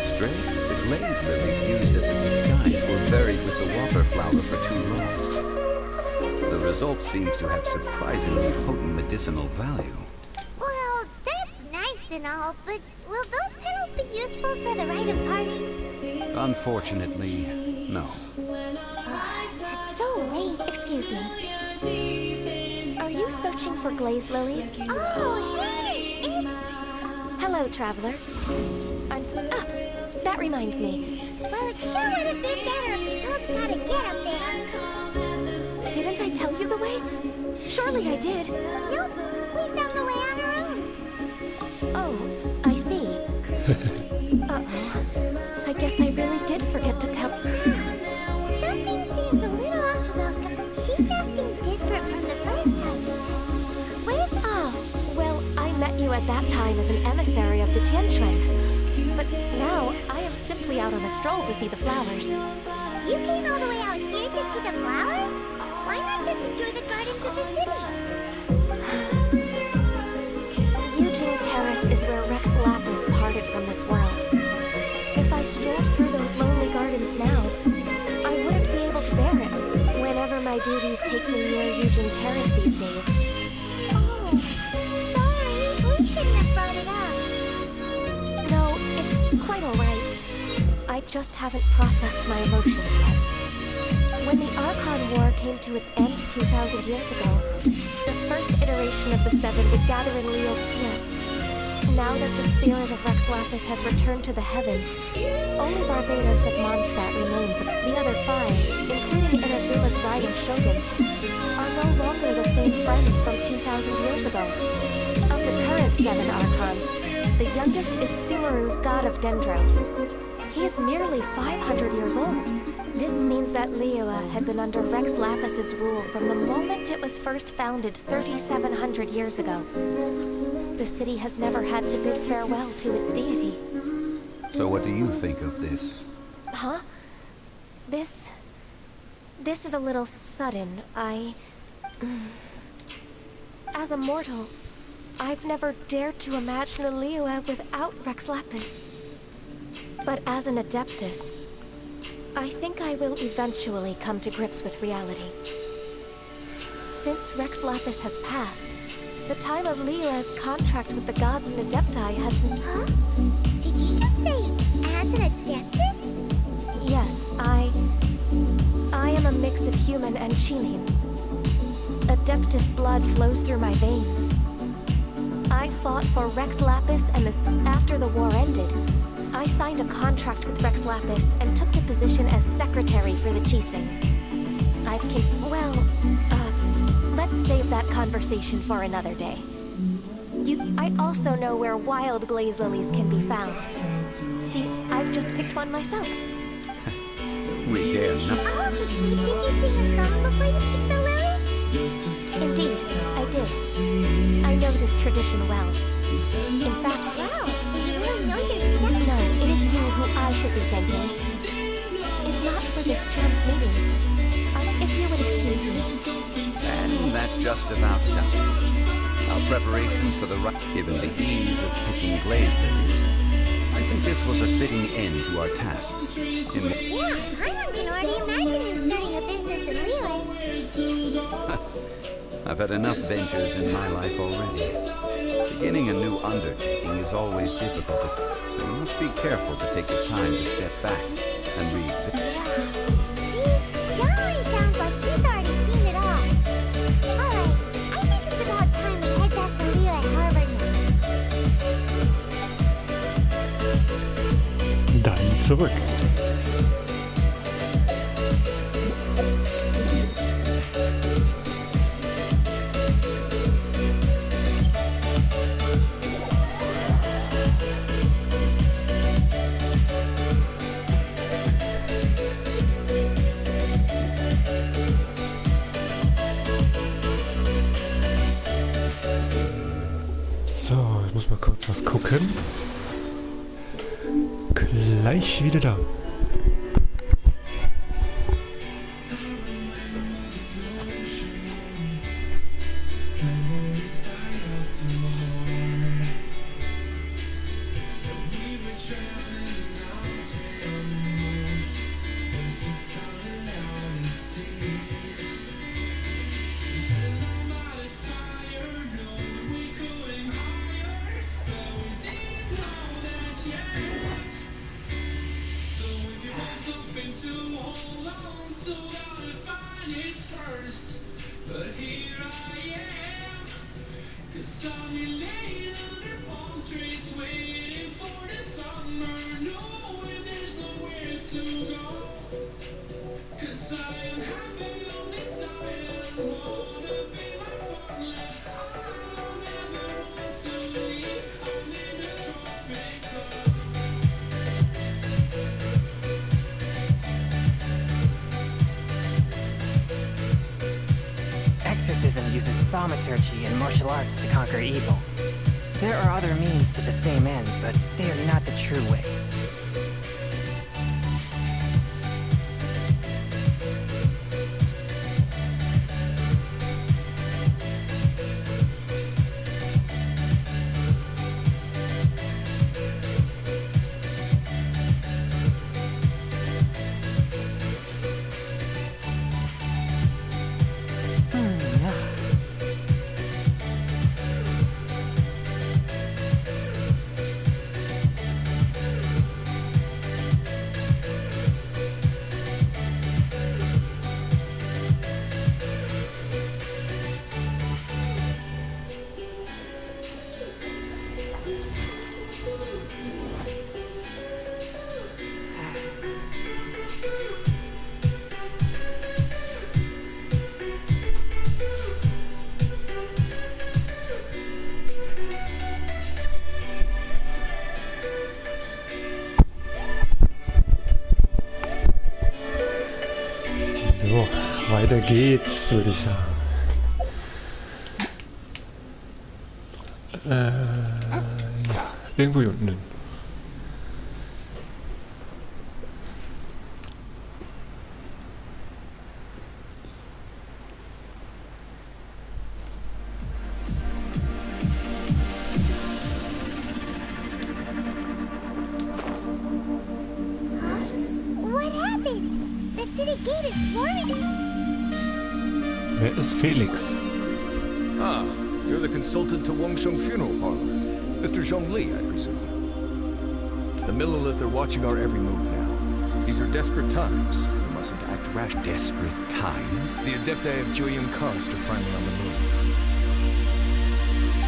Stray, the glaze lilies used as a disguise were buried with the whopper flower for too long. The result seems to have surprisingly potent medicinal value. Well, that's nice and all, but will those petals be useful for the rite of parting? Unfortunately, no. It's so late. Excuse me. Are you searching for glaze lilies? Oh, hey! It's... Hello, traveler. That reminds me. Well, it sure would have been better if you told us how to get up there. Didn't I tell you the way? Surely I did. Nope, we found the way on our own. Oh, I see. Uh-oh. I guess I really did forget to tell... Something seems a little off about She's acting different from the first time. Where's... Oh, well, I met you at that time as an emissary of the Tianquan. But now, I am simply out on a stroll to see the flowers. You came all the way out here to see the flowers? Why not just enjoy the gardens of the city? Eugene Terrace is where Rex Lapis parted from this world. If I strolled through those lonely gardens now, I wouldn't be able to bear it whenever my duties take me near Eugene Terrace these days. Oh, sorry. We shouldn't have brought it up. No, it's quite all right. I just haven't processed my emotions yet. When the Archon War came to its end 2,000 years ago, the first iteration of the Seven would gather in Leo Pius. Now that the spirit of Rex Lapis has returned to the heavens, only Barbados of Mondstadt remains. The other 5, including Inazuma's overriding shogun, are no longer the same friends from 2,000 years ago. Of the current 7 Archons, the youngest is Sumeru's god of Dendro. He is merely 500 years old. This means that Liyue had been under Rex Lapis's rule from the moment it was first founded 3,700 years ago. The city has never had to bid farewell to its deity. So what do you think of this? Huh? This is a little sudden. As a mortal, I've never dared to imagine a Liyue without Rex Lapis. But as an Adeptus, I think I will eventually come to grips with reality. Since Rex Lapis has passed, the time of Liyue's contract with the gods and Adepti has... Huh? Did you just say, as an Adeptus? Yes, I am a mix of human and Qilin. Adeptus blood flows through my veins. I fought for Rex Lapis, and after the war ended, I signed a contract with Rex Lapis and took the position as secretary for the Qixing. Let's save that conversation for another day. I also know where wild blaze lilies can be found. See, I've just picked one myself. We dare not. Oh, did you sing a song before you picked the lily? Indeed, I did. I know this tradition well. In fact, Wow, so you really know your stuff. no, it is you who I should be thanking. If not for this chance meeting, if you would excuse me. And that just about does it. Our preparations for the rite, given the ease of picking blaze lilies, I think this was a fitting end to our tasks. Yeah, I can already imagine you starting a business in Liyue. I've had enough ventures in my life already. Beginning a new undertaking is always difficult, so you must be careful to take the time to step back and re-examine. See, Joey sounds like he's already seen it all. Alright, I think it's about time we head back to Liyue Harbor now. Dann zurück. So, ich muss mal kurz was gucken. Gleich wieder da. Exorcism uses thaumaturgy and martial arts to conquer evil. There are other means to the same end, but they are not the true way. So, weiter geht's, würde ich sagen. Ja, irgendwo hier unten hin. What happened? The city gate is swarming. Wer ist Felix? Ah, you're the consultant to Wangsheng Funeral Parlor. Mr. Zhongli, I presume. The Millilith are watching our every move now. These are desperate times. We mustn't act rash. Desperate times? The Adepti of Joyum Karst are finally on the move.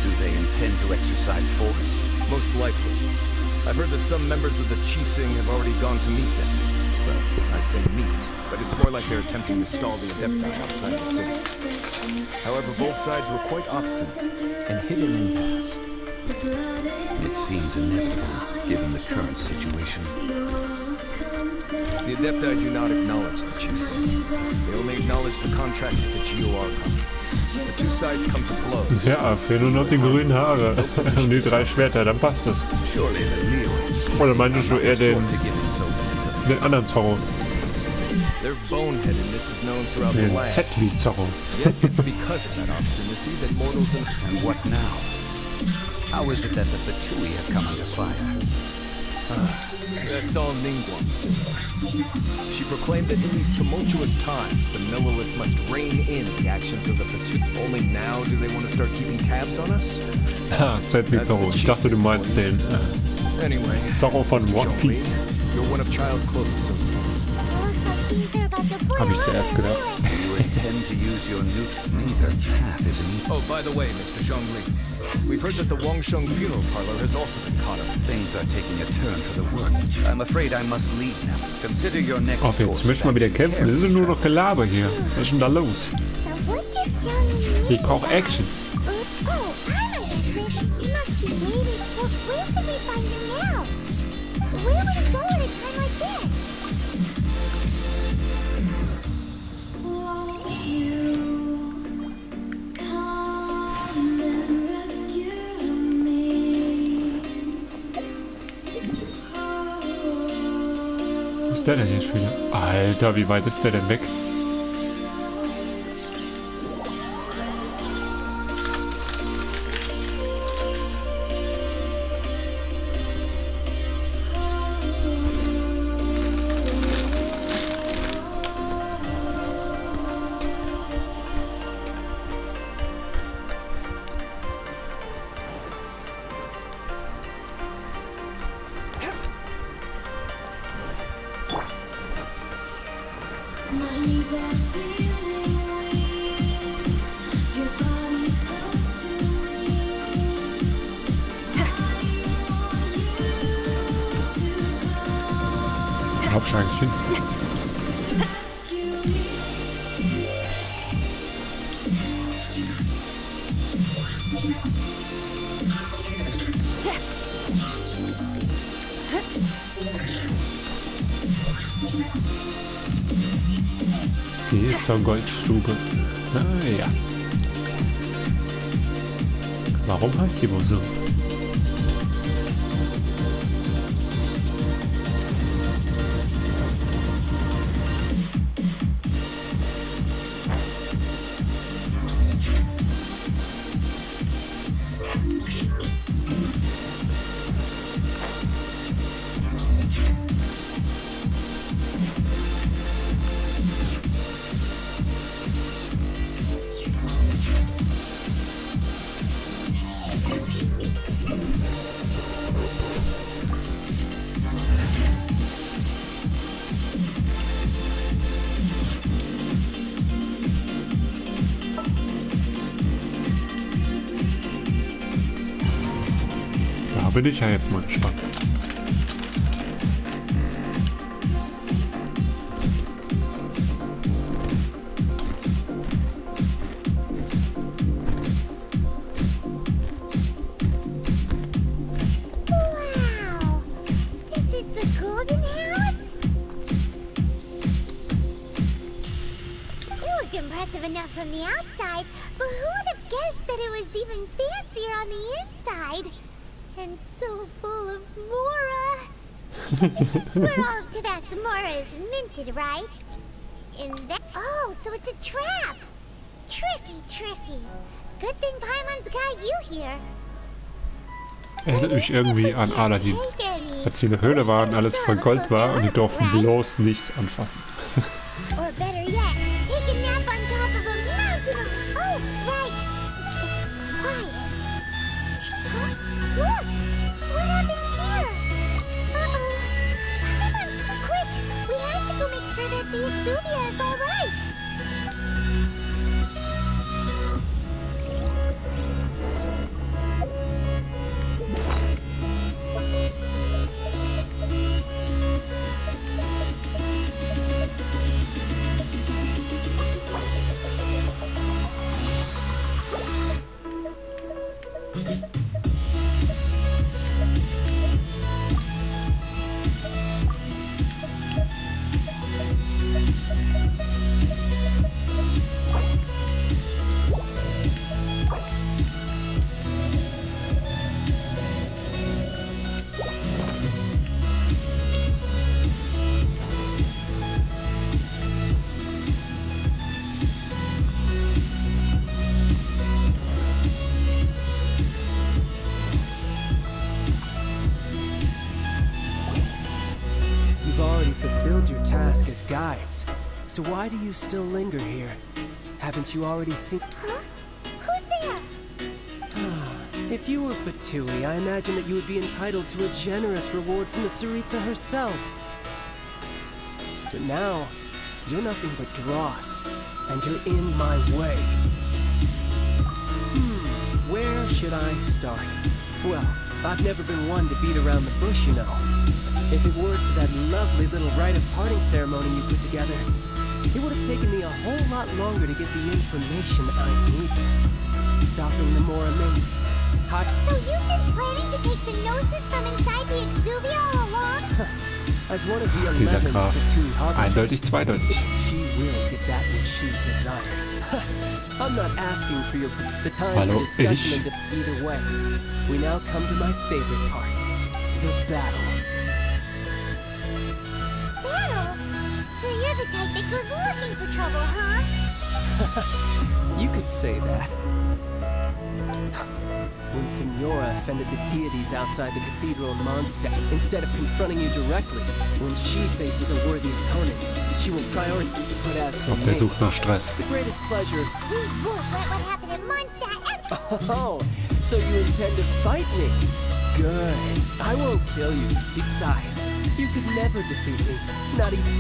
Do they intend to exercise force? Most likely. I've heard that some members of the Qixing have already gone to meet them. Well, I say meet, but it's more like they're attempting to stall the Adepti outside the city. However, both sides were quite obstinate and hit an impasse. It seems inevitable, given the current situation. The Adepti do not acknowledge the Qixing. They only acknowledge the contracts of the Geo-Archon. If the two sides come to blows... Ja, fehlen nur noch die grünen Haare und die 3 Schwerter, dann passt das. Surely the Leo... Oder meintest du eher den anderen Zorro? Their boneheadedness is known throughout the Den land. Z-Wie Zorro. Yet it's because of that obstinacy that mortals And what now? How is it that the Fatui have come under fire? That's all Ningguang's doing. She proclaimed that in these tumultuous times, the Millilith must rein in the actions of the Fatui. Only now do they want to start keeping tabs on us? Ha, Z-Wie Zorro. Ich dachte, du meinst den Anyway, Zorro von Mr. One Zhongli, Piece. you're one of Child's close associates. Looks like things are about to blow Habe ich zuerst up. gedacht. You intend to use your neither path is an equal. Oh, by the way, Mr. Zhongli, we've heard that the Wangsheng Funeral Parlor has also been caught up. Things are taking a turn for the worse. I'm afraid I must leave now. Consider your next Ach, jetzt möchten wir wieder kämpfen. Das ist nur noch Gelaber hier. Was ist denn da los? So what you're showing me? Ich brauche Action. Oh, I'm interested. You must be waiting. Well, where can we find you now? Where would you go at a time like this? Was ist der denn jetzt wieder? Alter, wie weit ist der denn weg? Aufschlag ich hin. Geh zur Goldstube. Ah ja. Warum heißt die wohl so? Da bin ich ja jetzt mal gespannt. Wow! This is the golden house? impressive enough from the outside, but who would have guessed that it was even fancier on the inside? And so full of Mora. This is where all of Tibet's Mora is minted, right? In that. Oh, so it's a trap. Tricky, tricky. Good thing Paimon's got you here. Erinnert mich irgendwie an Aladdin. Als sie in der Höhle waren, alles voll Gold war und die durften bloß nichts anfassen. Or better yet, take a nap on top of a mountain of... Oh, right. It's quiet. Huh? Look! What happened here? Uh-oh. Come on, quick! We have to go make sure that the Exuvia is all right. fulfilled your task as guides. So why do you still linger here? Haven't you already seen... Huh? Who's there? If you were Fatui, I imagine that you would be entitled to a generous reward from the Tsaritsa herself. But now, you're nothing but dross, and you're in my way. Where should I start? Well, I've never been one to beat around the bush, you know. If it weren't for that lovely little rite of parting ceremony you put together, it would have taken me a whole lot longer to get the information I need. Stopping the more immense hot... So you've been planning to take the gnosis from inside the Exuvia all along? As one of the Dieser 11 Graf. Fatui Eindeutig harbingers, zweideutig. she will get that which she desired. I'm not asking for your... The time Hallo, for discussion ich? and either way. We now come to my favorite part. The battle. Battle? So you're the type that goes looking for trouble, huh? You could say that. When Signora offended the deities outside the cathedral in Mondstadt, instead of confronting you directly, when she faces a worthy opponent, she will prioritize. But as for Der me, sucht nach Stress. the greatest pleasure... We won't let what happened in Mondstadt ever... Oh, so you intend to fight me? Good. I won't kill you. Besides, you could never defeat me. Not even...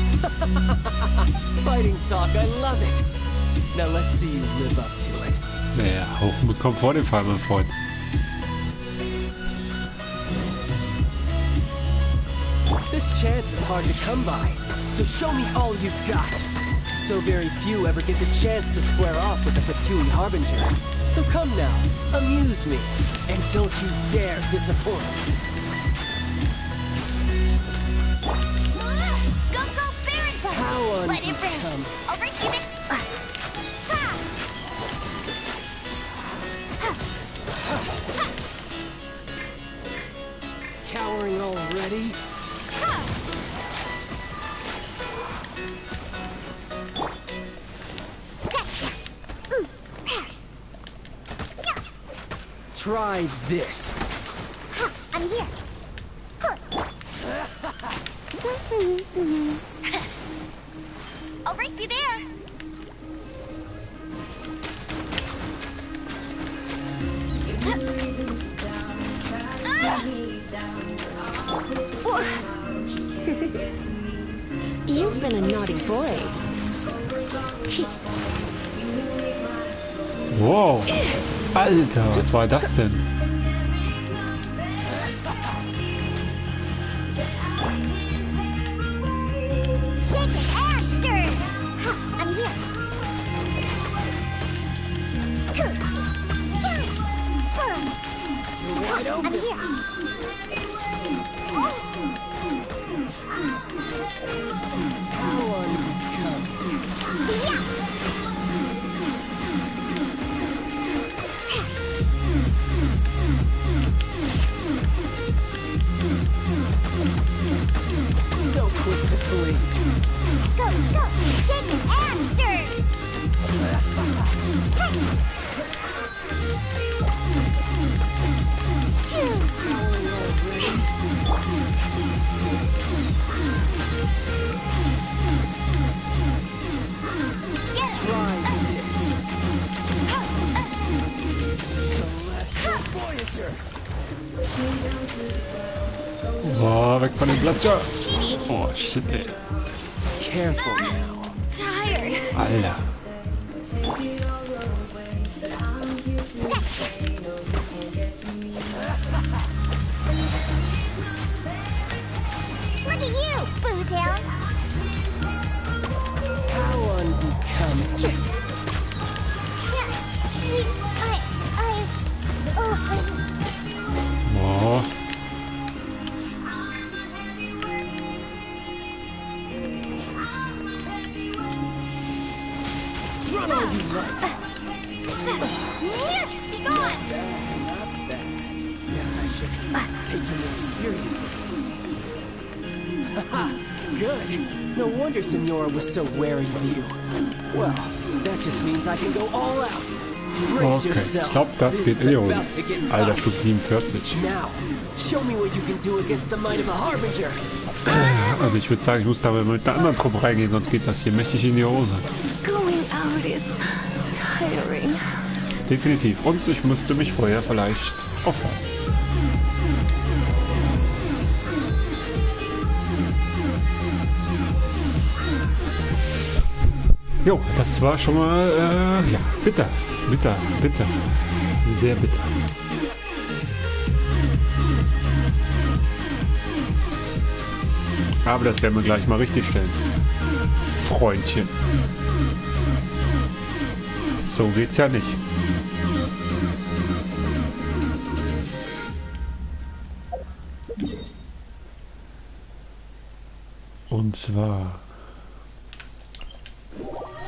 Fighting talk, I love it. Now let's see you live up to it. Naja, hoch mit Komfort den Fall, mein Freund. This chance is hard to come by, so show me all you've got. So very few ever get the chance to square off with the Fatui Harbinger. So come now, amuse me, and don't you dare disappoint. Go, go, Baron! How Let it rain. unbecome. I'll race you there. Cowering already? Try this. I'm here. I'll race you there. You've been a naughty boy. Wow. Alter, was war das denn? Shake it and stir it. I'm here. You're wide I'm open. here. How unbecome. Yeah. Let's go, let's go. Shake it and stir. Oh, weg von dem Blatscher. Oh, shit, ey. Careful now. Tired. Alter. Look at you, Boozhound. How unbecoming. Oh. Run all you like. Be gone. Not bad. Guess I should take you more seriously. Haha, good. No wonder Senora was so wary of you. Well, that just means I can go all out. Brace Okay, yourself. ich glaube, das This geht is in die Hose. about to get tough. Alter, Stück 47. Now, show me what you can do against the might of a Harbinger. Also ich würde sagen, ich muss da mit der anderen Truppe reingehen, sonst geht das hier mächtig in die Hose. Going out is tiring. Definitiv. Und ich müsste mich vorher vielleicht aufladen. Jo, das war schon mal, ja, bitter, bitter, bitter, sehr bitter. Aber das werden wir gleich mal richtig stellen. Freundchen. So geht's ja nicht. Und zwar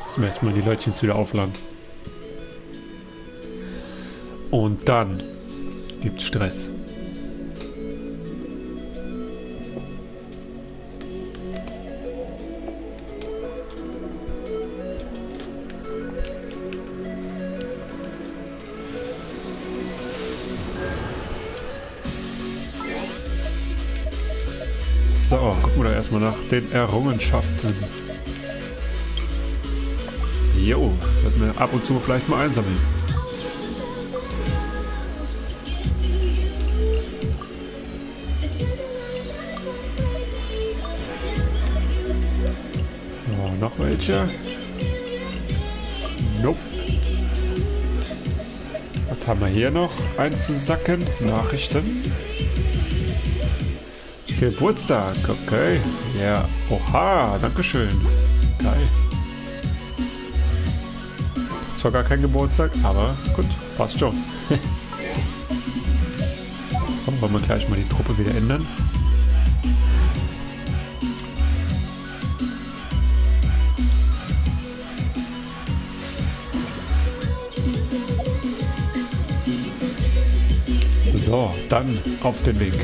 müssen wir erstmal die Leutchen wieder aufladen. Und dann gibt's Stress. So, gucken wir da erstmal nach den Errungenschaften. Jo, sollten wir ab und zu vielleicht mal einsammeln. Oh, noch welche? Nope. Was haben wir hier noch? Einzusacken. Nachrichten. Geburtstag, okay. Ja, oha, dankeschön. Geil. Zwar gar kein Geburtstag, aber gut, passt schon. So, wollen wir gleich mal die Truppe wieder ändern. So, dann auf den Weg.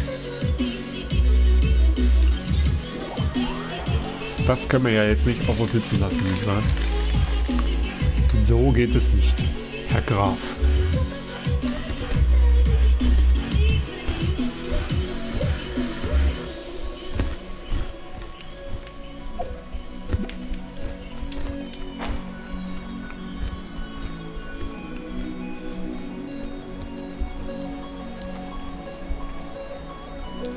Das können wir ja jetzt nicht auf uns sitzen lassen, nicht wahr? So geht es nicht, Herr Graf.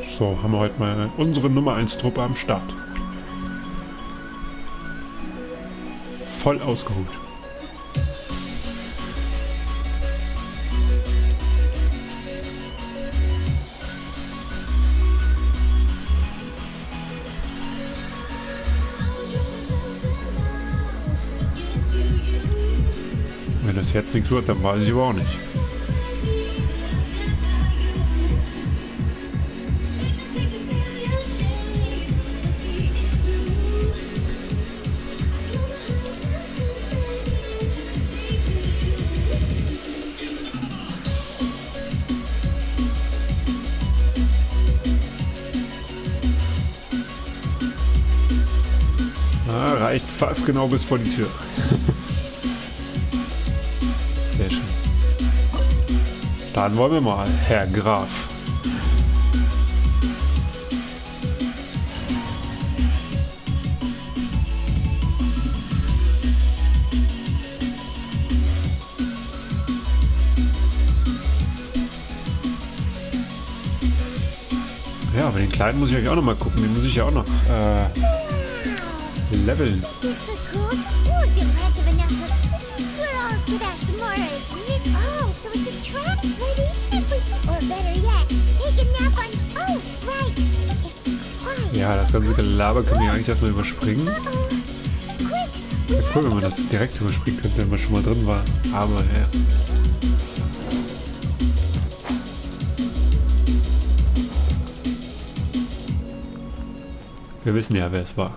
So, haben wir heute mal unsere Nummer 1 Truppe am Start. Voll ausgeruht. Wenn das jetzt nichts wird, dann weiß ich aber auch nicht. Ah, reicht fast genau bis vor die Tür. Sehr schön. Dann wollen wir mal, Herr Graf. Ja, aber den kleinen muss ich euch auch noch mal gucken. Den muss ich ja auch noch leveln. This is cool. We'll get impressive enough. This is where all to that tomorrow, isn't it? Oh, so it's a trap, maybe? If we, or better yet, take a nap on. Oh, right. It's quiet. Ja, das ganze Gelaber können wir eigentlich erstmal überspringen. Quick. Ja, cool, wenn man das direkt überspringen könnte, wenn man schon mal drin war. Aber ja. Wir wissen ja, wer es war.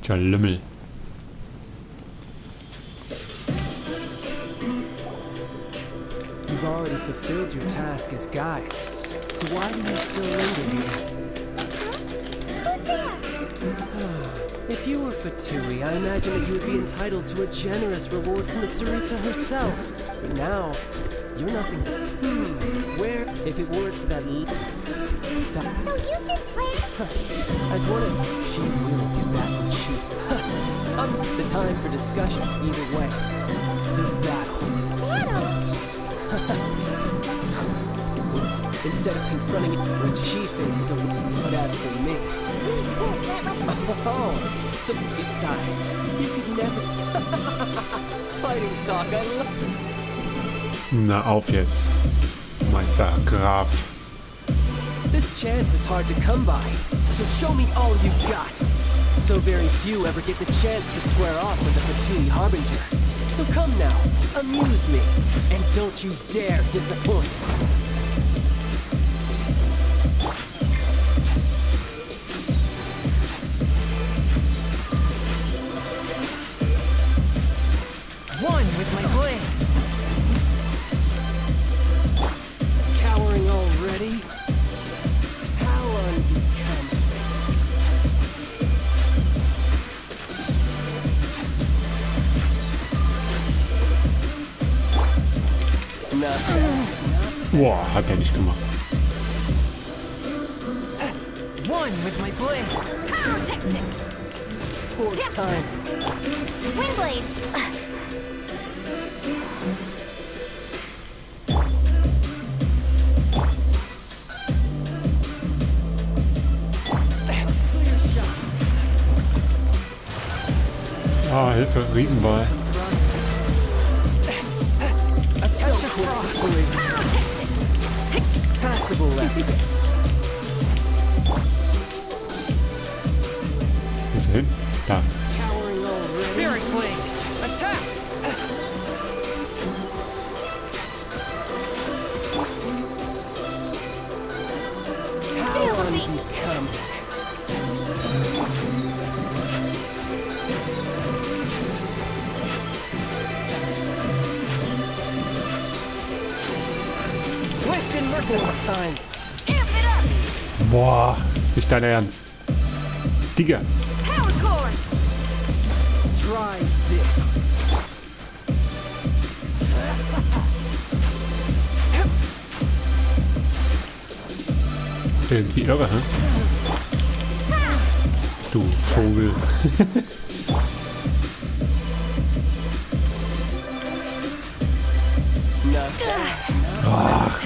Tja, Lümmel. You've already fulfilled your task as guides, so why do you still linger here? If you were Fatui, I imagine that you would be entitled to a generous reward from the Tsaritsa herself. But now, you're nothing. Where, if it weren't for that stop. So you've been playing? As one of she will get back when she. The time for discussion, either way. The battle. Instead of confronting it when she faces a but as for me. Oh, so besides, you could never. Fighting talk, I love. Na, auf jetzt. Meister Graf. This chance is hard to come by, so show me all you've got. So very few ever get the chance to square off with a Fatui Harbinger. So come now, amuse me, and don't you dare disappoint. One with my blade. Cowering already? How unbecoming. Not bad. Boah, hat er nicht gemacht. One with my blade. Poor time. Windblade. Clear shot. Ah, Hilfe, Riesenball. A so close to fully. Passable left. Wo ist er hin? Da. Cowering already. Spirit blade. Attack. How unbecoming. Swift and merciful. Time. Amp it up. Boah, ist nicht dein Ernst. Digga. Power core. Try this. Irgendwie irre, hä? Du Vogel. Not bad. Ach.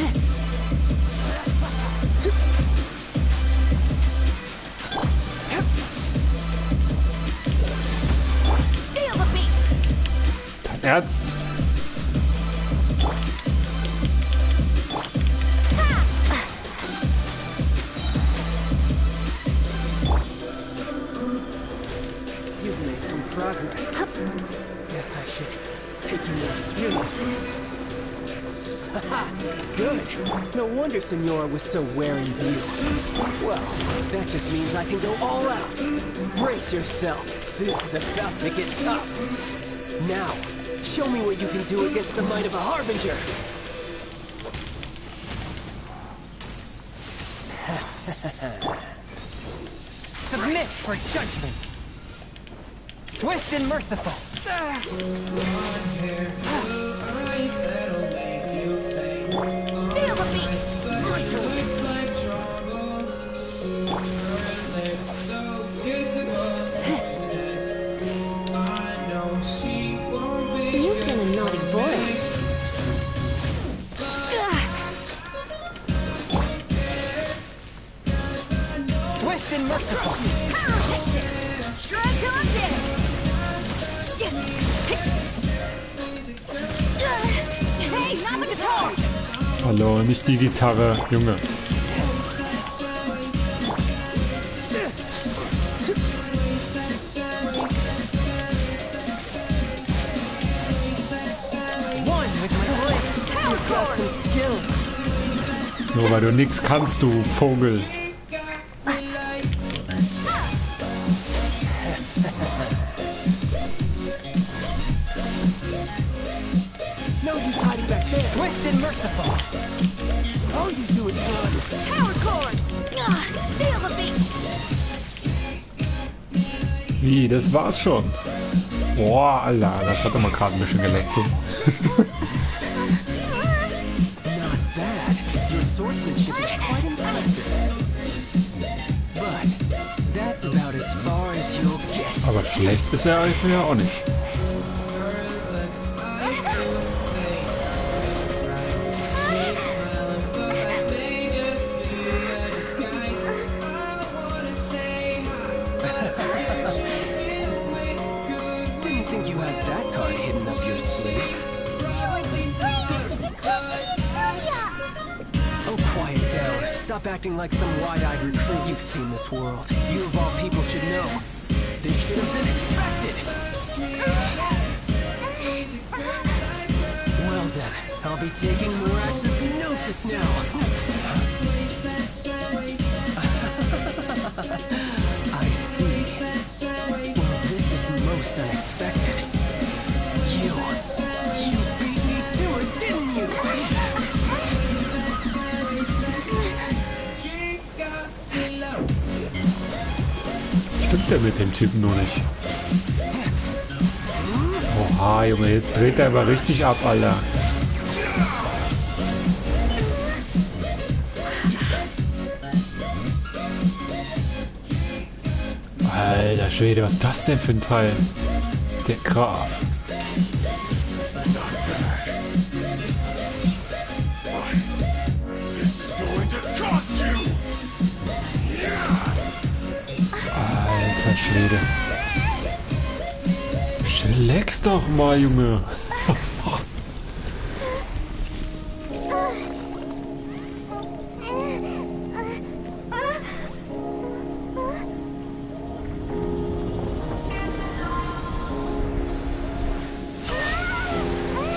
Feel the beat. Dein Ernst? You've made some progress. Guess I should take you more seriously. Haha, good. No wonder Senora was so wary of you. Well, that just means I can go all out. Brace yourself. This is about to get tough. Now, show me what you can do against the might of a Harbinger. Submit for judgment. Swift and merciful. Feel the beat. You've been a naughty boy. Swift and merciful. Try till I'm dead. Hey, not the guitar. Hallo, nicht die Gitarre, Junge. One with my blade. You've got some skills. Nur weil du nix kannst, du Vogel. No use hiding back there. Swift and merciful. All you do is run. Power chord. Feel the beat. Wie, das war's schon. Boah, Alter, das hat aber gerade ein bisschen geleckt. Not bad. Your swordsmanship is quite impressive. But that's about as far as you'll get. Aber schlecht ist er eigentlich ja auch nicht. Didn't think you had that card hidden up your sleeve. You were just playing us to get closer to Exodia. Oh, quiet down. Stop acting like some wide-eyed recruit. You've seen this world. You of all people should know. This should have been expected. Well then, I'll be taking Morax's Gnosis now. I see. Well, this is most unexpected. You beat me to it, didn't you? Stimmt der mit dem Typen nur nicht? Oha, Junge, jetzt dreht er aber richtig ab, Alter. Alter Schwede, was ist das denn für ein Teil? Der Graf. Alter Schwede. Chillax doch mal, Junge.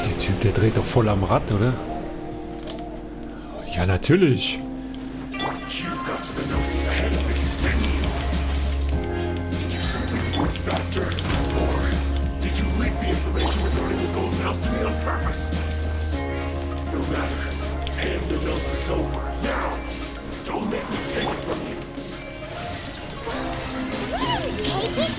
Der Typ, der dreht doch voll am Rad, oder? Ja, natürlich. You got to the Gnosis ahead of me, didn't you? Did you simply move faster? Or did you leak the information regarding the Golden House to me on purpose? No matter. Hand the Gnosis over, now! Don't make me take it from you. Take it.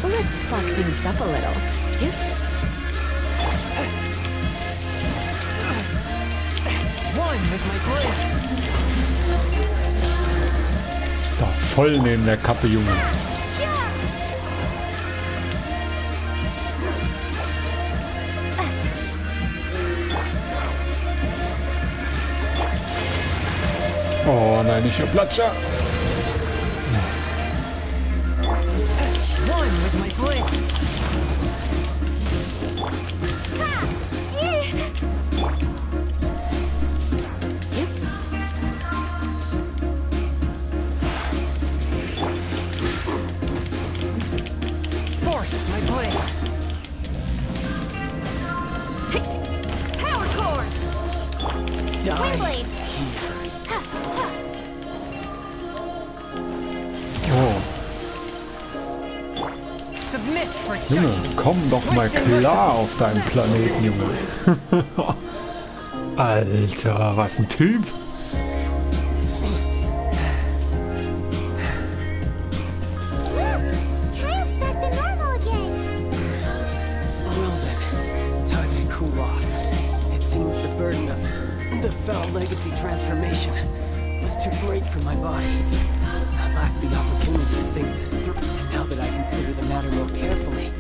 Let's spark things up a little. One with my blade. Ist doch voll neben der Kappe, Junge. Oh nein, nicht der Platscher. One with my blade. Fourth with my blade. Power chord. Twin blade. Oh, Submit for Junge, judgment. komm doch mal klar auf deinen Planeten, Junge. Alter, was ein Typ. Child's back to normal again. Well then, time to cool off. It seems the burden of the foul legacy transformation was too great for my body. I lacked the opportunity to think this through. And now that I consider the matter more carefully,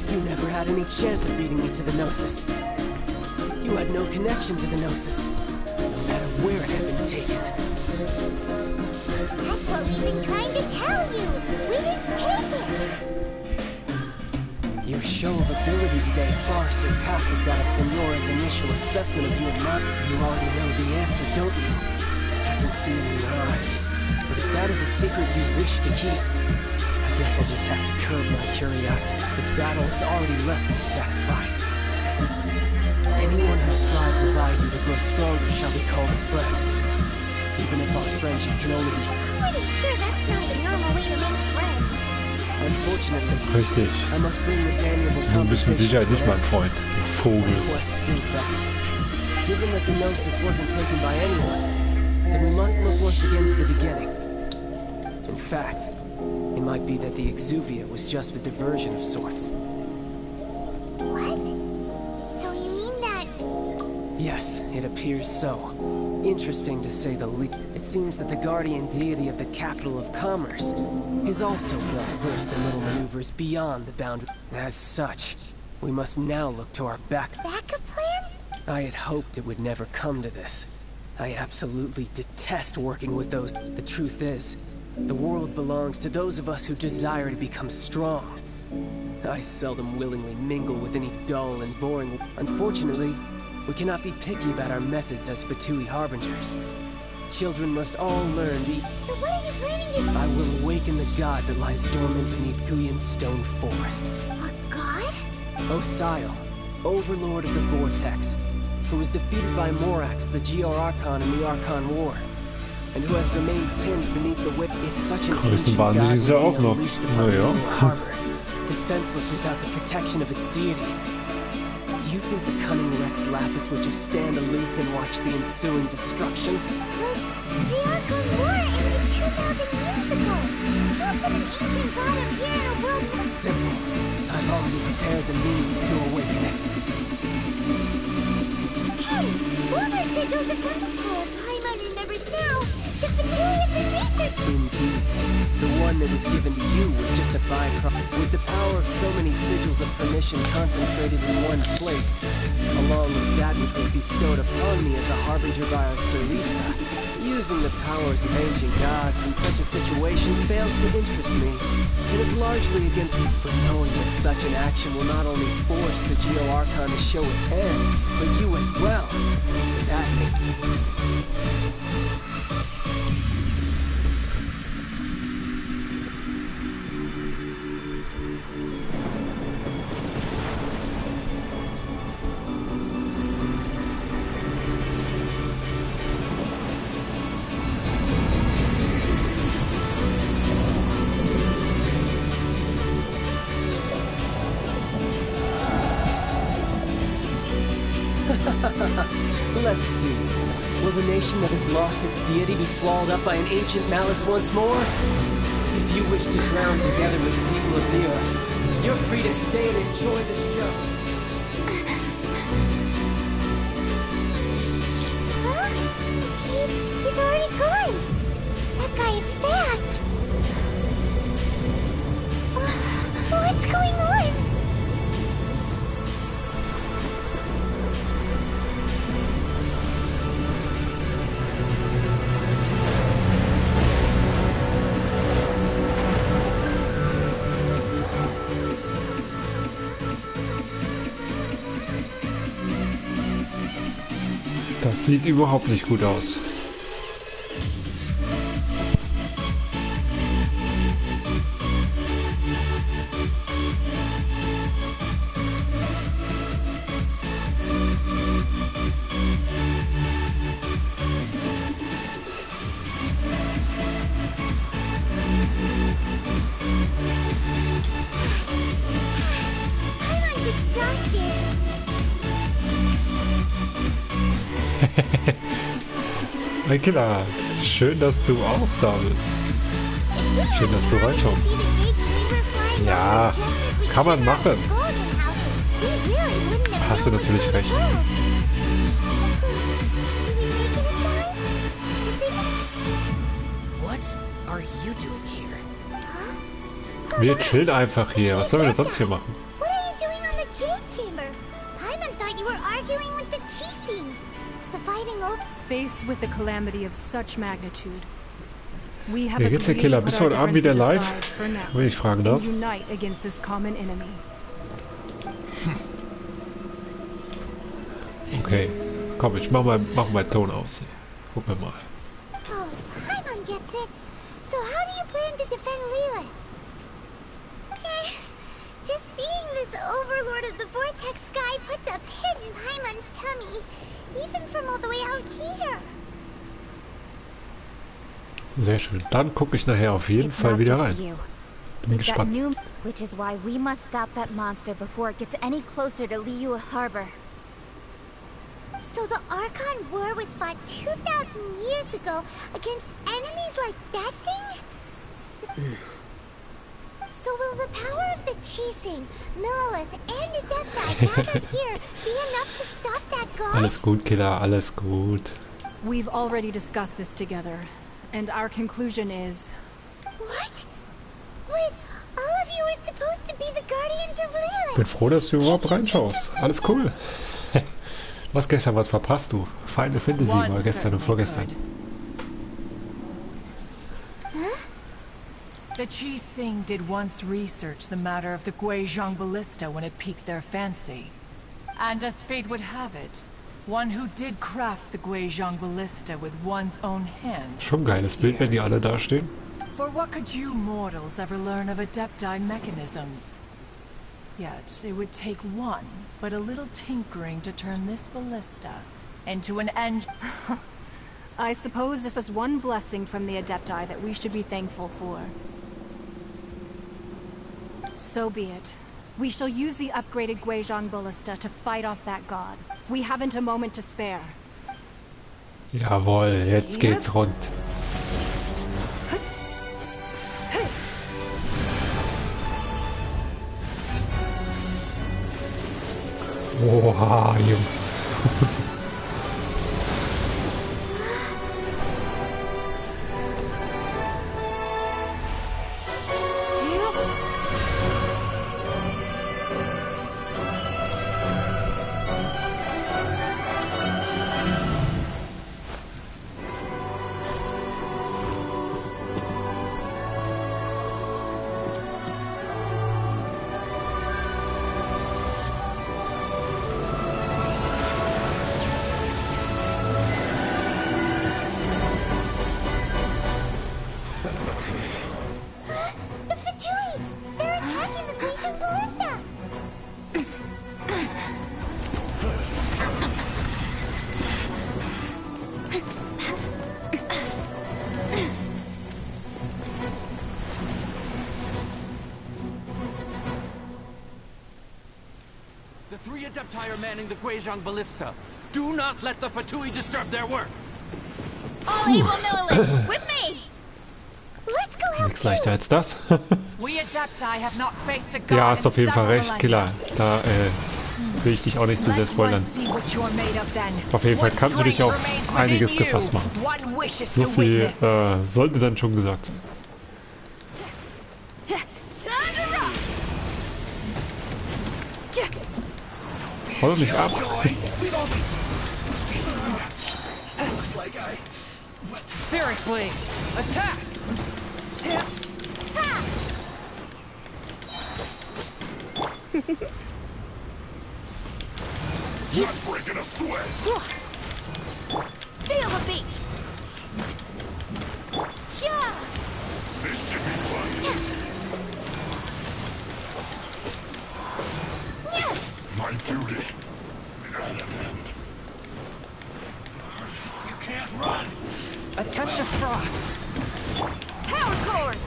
you never had any chance of beating me to the Gnosis. You had no connection to the Gnosis, no matter where it had been taken. That's what we've been trying to tell you. We didn't take it. Your show of ability today far surpasses that of Senora's initial assessment of you and Mark. You already know the answer, don't you? I can see it in your eyes. But if that is a secret you wish to keep, I guess I'll just have to curb my curiosity. This battle has already left me satisfied. Anyone who strives as I do to grow stronger shall be called a friend. Even if our friendship can only be... I'm pretty sure that's not the normal way to make friends. Unfortunately, Richtig. I must bring this annual Du bist mit Sicherheit nicht mein Freund, du Vogel. quest still beckons. Given that the Gnosis wasn't taken by anyone, then we must look once again to the beginning. In fact, it might be that the Exuvia was just a diversion of sorts. What? So you mean that... Yes, it appears so. Interesting to say the least. It seems that the guardian deity of the capital of commerce is also well versed in little maneuvers beyond the boundary. As such, we must now look to our backup plan? I had hoped it would never come to this. I absolutely detest working with those. The truth is, the world belongs to those of us who desire to become strong. I seldom willingly mingle with any dull and boring. Unfortunately, we cannot be picky about our methods as Fatui Harbingers. Children must all learn to eat. So what are you planning to... I will awaken the god that lies dormant beneath Guyon's stone forest. A god? Osial, overlord of the Vortex, who was defeated by Morax, the Geor Archon in the Archon War, and who has remained pinned beneath the whip. If such an ancient god would be unleashed upon the harbor, defenseless without the protection of its deity, do you think the cunning Rex Lapis would just stand aloof and watch the ensuing destruction? The Archon War ended 2,000 years ago. How could an ancient god appear in a world... Simple. I've already prepared the means to awaken it. Hey, those are sigils of... Oh, I'm unremembered now. The Fatui have been researching... Indeed. The one that was given to you was just a byproduct. With the power of so many sigils of permission concentrated in one place, along with that which was bestowed upon me as a harbinger by our Tsaritsa, using the powers of ancient gods in such a situation fails to interest me. It is largely against me, but knowing that such an action will not only force the Geo Archon to show its hand, but you as well. That Let's see. Will the nation that has lost its deity be swallowed up by an ancient malice once more? If you wish to drown together with the people of Nira, you're free to stay and enjoy the show. Huh? He's already gone. That guy is fast. What's going on? Das sieht überhaupt nicht gut aus. Hey Killer, schön, dass du auch da bist. Schön, dass du reinschaust. Ja, kann man machen. Hast du natürlich recht. Wir chillen einfach hier. Was sollen wir denn sonst hier machen? Faced with the calamity of such magnitude, we have Wie geht's dir, Killer? Bist du heute Abend wieder live? Wenn ich fragen darf. unite against this common enemy. Okay. Komm, ich mach mal Ton aus. Guck mal. Oh, Paimon gets it. So how do you plan to defend Leela? Just seeing this overlord of the vortex guy puts a pin in Paimon's tummy, even from all the way out here. Sehr schön. Dann gucke ich nachher auf jeden Fall wieder rein. Bin gespannt. Which is why we must stop that monster before it gets any closer to Liyue Harbor. So the Archon War was fought 2,000 years ago against enemies like that thing? So will the power of the Chising, Millelith, and Adepti gathered here be enough to stop that god? Alles gut, Killer, alles gut. We've already discussed this together, and our conclusion is... What? Wait, all of you are supposed to be the guardians of Lilith. Bin froh, dass du überhaupt reinschaust. Alles cool. Was gestern, was verpasst du? Final Fantasy war gestern und vorgestern. The Chising did once research the matter of the Guizhong Ballista when it piqued their fancy. And as fate would have it, one who did craft the Guizhong Ballista with one's own hands. Schon geiles Bild, wenn die alle da stehen. For what could you mortals ever learn of Adepti mechanisms? Yet, it would take one, but a little tinkering to turn this ballista into an engine. I suppose this is one blessing from the Adepti that we should be thankful for. So be it. We shall use the upgraded Guizhong Ballista to fight off that god. We haven't a moment to spare. Jawohl, jetzt geht's rund. Oha, Jungs. The three Adepti are manning the Guizhong Ballista. Do not let the Fatui disturb their work. All evil Millelith, with me! Let's go help Nichts leichter als das. We Adepti have not faced a god. Ja, hast auf jeden Fall recht, Killer. Da will ich dich auch nicht zu sehr spoilern. Auf jeden Fall kannst du dich auf einiges gefasst machen. So viel sollte dann schon gesagt sein. Hol mich ab. Spirit Blade, attack! Not breaking a sweat. Feel the beat! Yeah! This should be fun. My duty at an end. You can't run! A touch of frost. Power cord!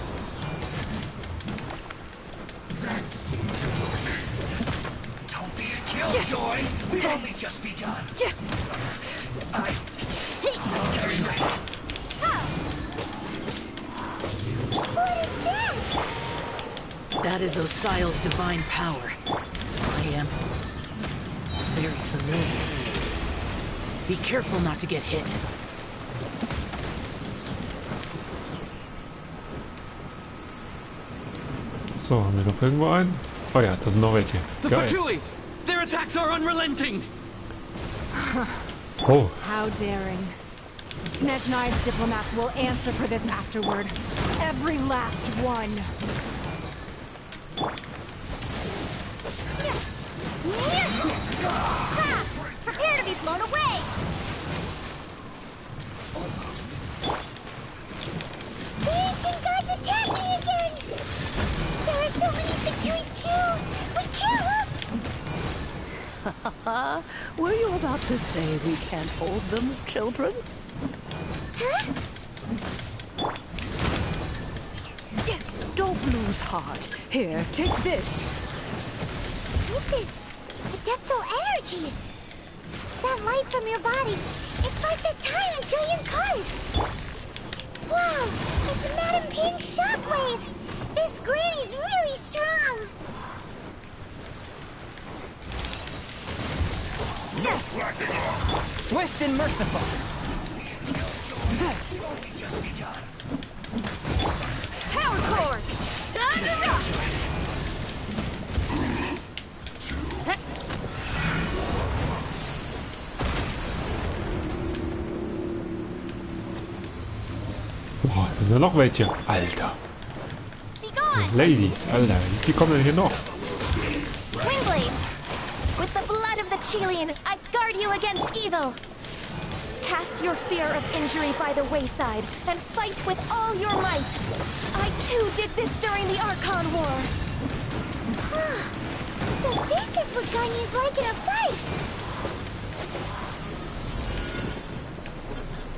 That seemed to work. Don't be a killjoy. We've only just begun. This carry rate. is Osial's divine power. I am very familiar. Be careful not to get hit. So, haben wir noch irgendwo einen? Oh ja, da sind noch welche. The Geil. Fatui! Their attacks are unrelenting! Oh. How daring. Snezhnai's diplomats will answer for this afterward. Every last one. Prepare to be blown away! The ancient gods attacking again! There are so many Fatui too! We can't look! Were you about to say we can't hold them, children? Huh? Don't lose heart. Here, take this. This is adeptal energy! That light from your body, it's like the time in Julian Cars! Wow! It's Madame Ping's shockwave! This granny's really strong! Swift and merciful. Power cord! Time to rock! Boah, da sind ja noch welche. Alter. Ladies, Alter. Wie kommen denn hier noch? Wingblade! With the blood of the Chilean, I guard you against evil! Cast your fear of injury by the wayside, and fight with all your might! I too did this during the Archon War! So this is what Ganya's like in a fight!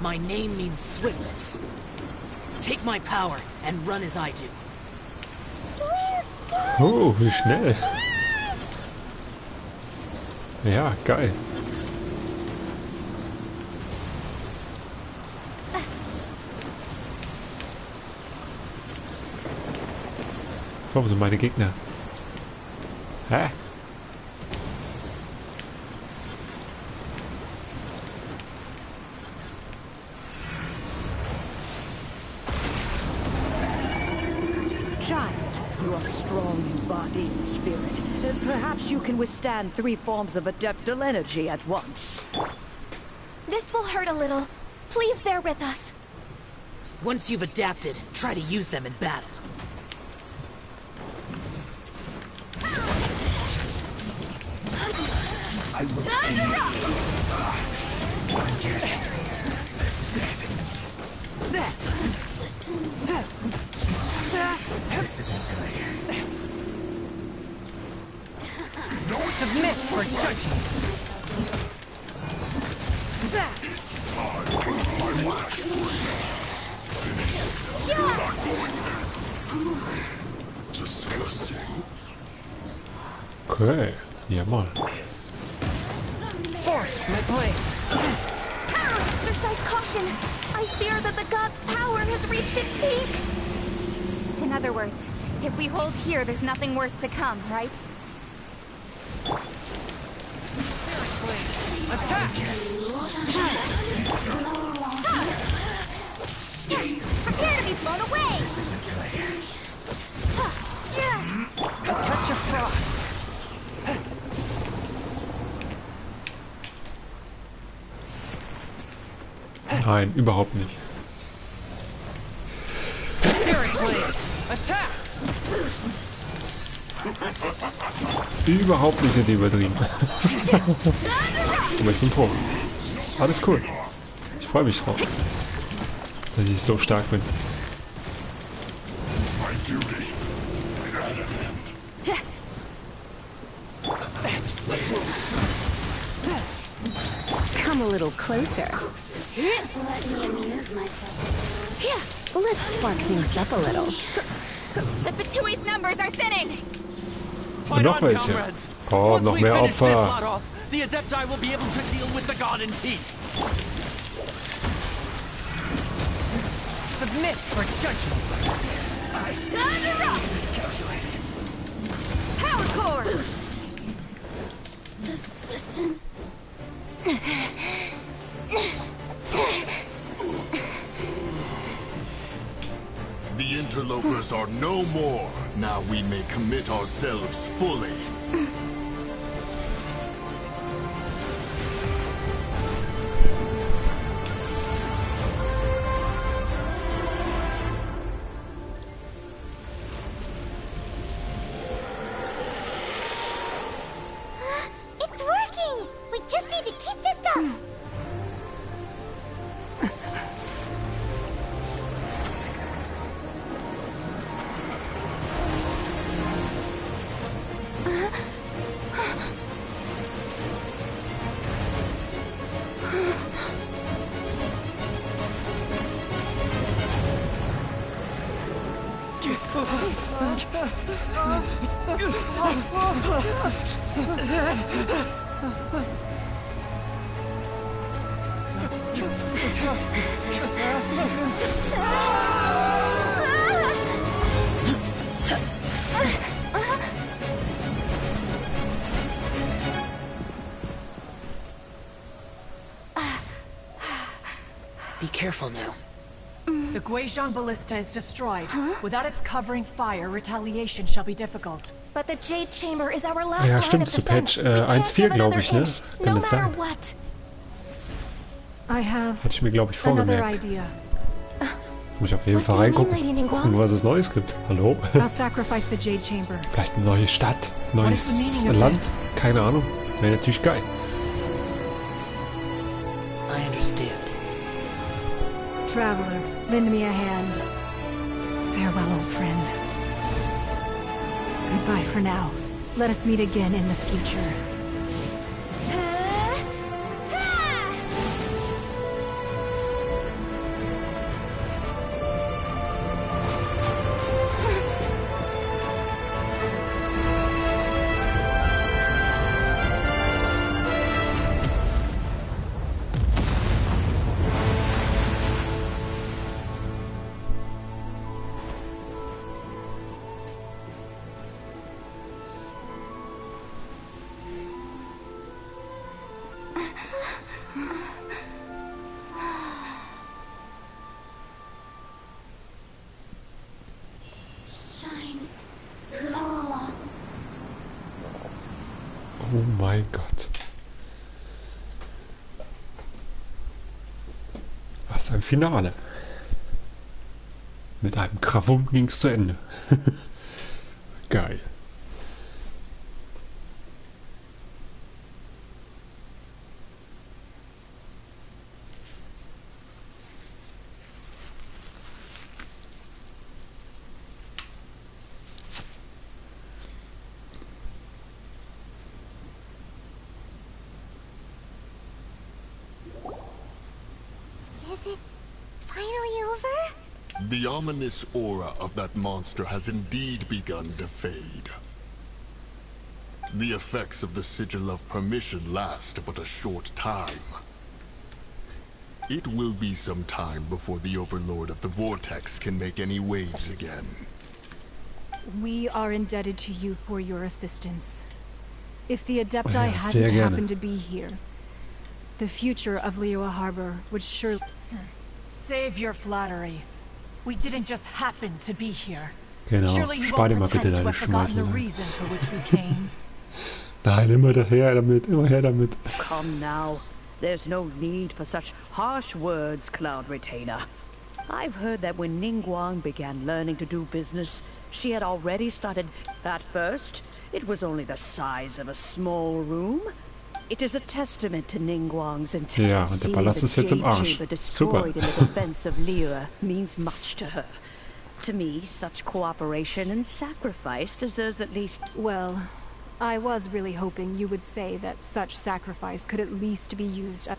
My name means swiftness. Take my power and run as I do. Oh, wie schnell. Ja, geil. So, wo sind meine Gegner? Hä? Child, you are strong in body and spirit. Perhaps you can withstand 3 forms of adeptal energy at once. This will hurt a little. Please bear with us. Once you've adapted, try to use them in battle. I will end you. Yes. This is it. This isn't good. Submit for judgment. It's time for my last word. Finish. You're not going there. Disgusting. Okay, ja mal. Forth, my blade. Exercise caution. I fear that the god's power has reached its peak. In other words, if we hold here, there's nothing worse to come, right? Attack! Prepare to be blown away! This isn't good. A touch of frost. Nein, überhaupt nicht. Spirit blade. Attack! Überhaupt nicht, hätte ich übertrieben. Aber ich bin froh. Alles cool. Ich freue mich drauf, dass ich so stark bin. My duty. At an end. Come a little closer. Let me amuse myself. Yeah, let's spark things up a little. The Fatui's numbers are thinning! Und noch welche. Oh, noch mehr Opfer. The Adepti will be able to deal with the god in peace. Submit for judgment. Time to rock! Power core! Assassin. The interlopers are no more. Now we may commit ourselves fully. It's working! We just need to keep this up! Be careful now. The Guizhong Ballista is destroyed. Without its covering fire, retaliation shall be difficult. But the Jade Chamber is our last Ja, line stimmt, of zu defense. Patch We can't 1.4, give glaube another ich, ne? inch, Kann no das matter sein? what. I have Hatte ich mir, glaube ich, another vorgemerkt. idea. Muss ich auf jeden Fall reingucken, gucken, was es Neues gibt. Hallo? I'll sacrifice the Jade Chamber. Vielleicht eine neue Stadt, What is the neues meaning of Land, this? keine Ahnung. Wäre natürlich geil. I understand. Traveler, lend me a hand. Farewell, old friend. Goodbye for now. Let us meet again in the future. Oh mein Gott. Was ein Finale. Mit einem Krawum ging's zu Ende. Geil. Is it finally over? The ominous aura of that monster has indeed begun to fade. The effects of the Sigil of Permission last but a short time. It will be some time before the Overlord of the Vortex can make any waves again. We are indebted to you for your assistance. If the Adepti Ja, sehr hadn't gerne. happened to be here, the future of Liyue Harbor would surely... Save your flattery. We didn't just happen to be here. Genau, Surely you spar dir won't mal bitte pretend to deine have forgotten the Schmeichelei. reason for which we came. Nein, immer daher damit, immer her damit. Come now. There's no need for such harsh words, Cloud Retainer. I've heard that when Ningguang began learning to do business, she had already started... At first, it was only the size of a small room. It is a testament to Ningguang's intent. Ja, und der Palast ist jetzt im Arsch. Super. Destroyed in the defense of Liyue means much to her. To me, such cooperation and sacrifice deserves at least... Well, I was really hoping you would say that such sacrifice could at least be used up.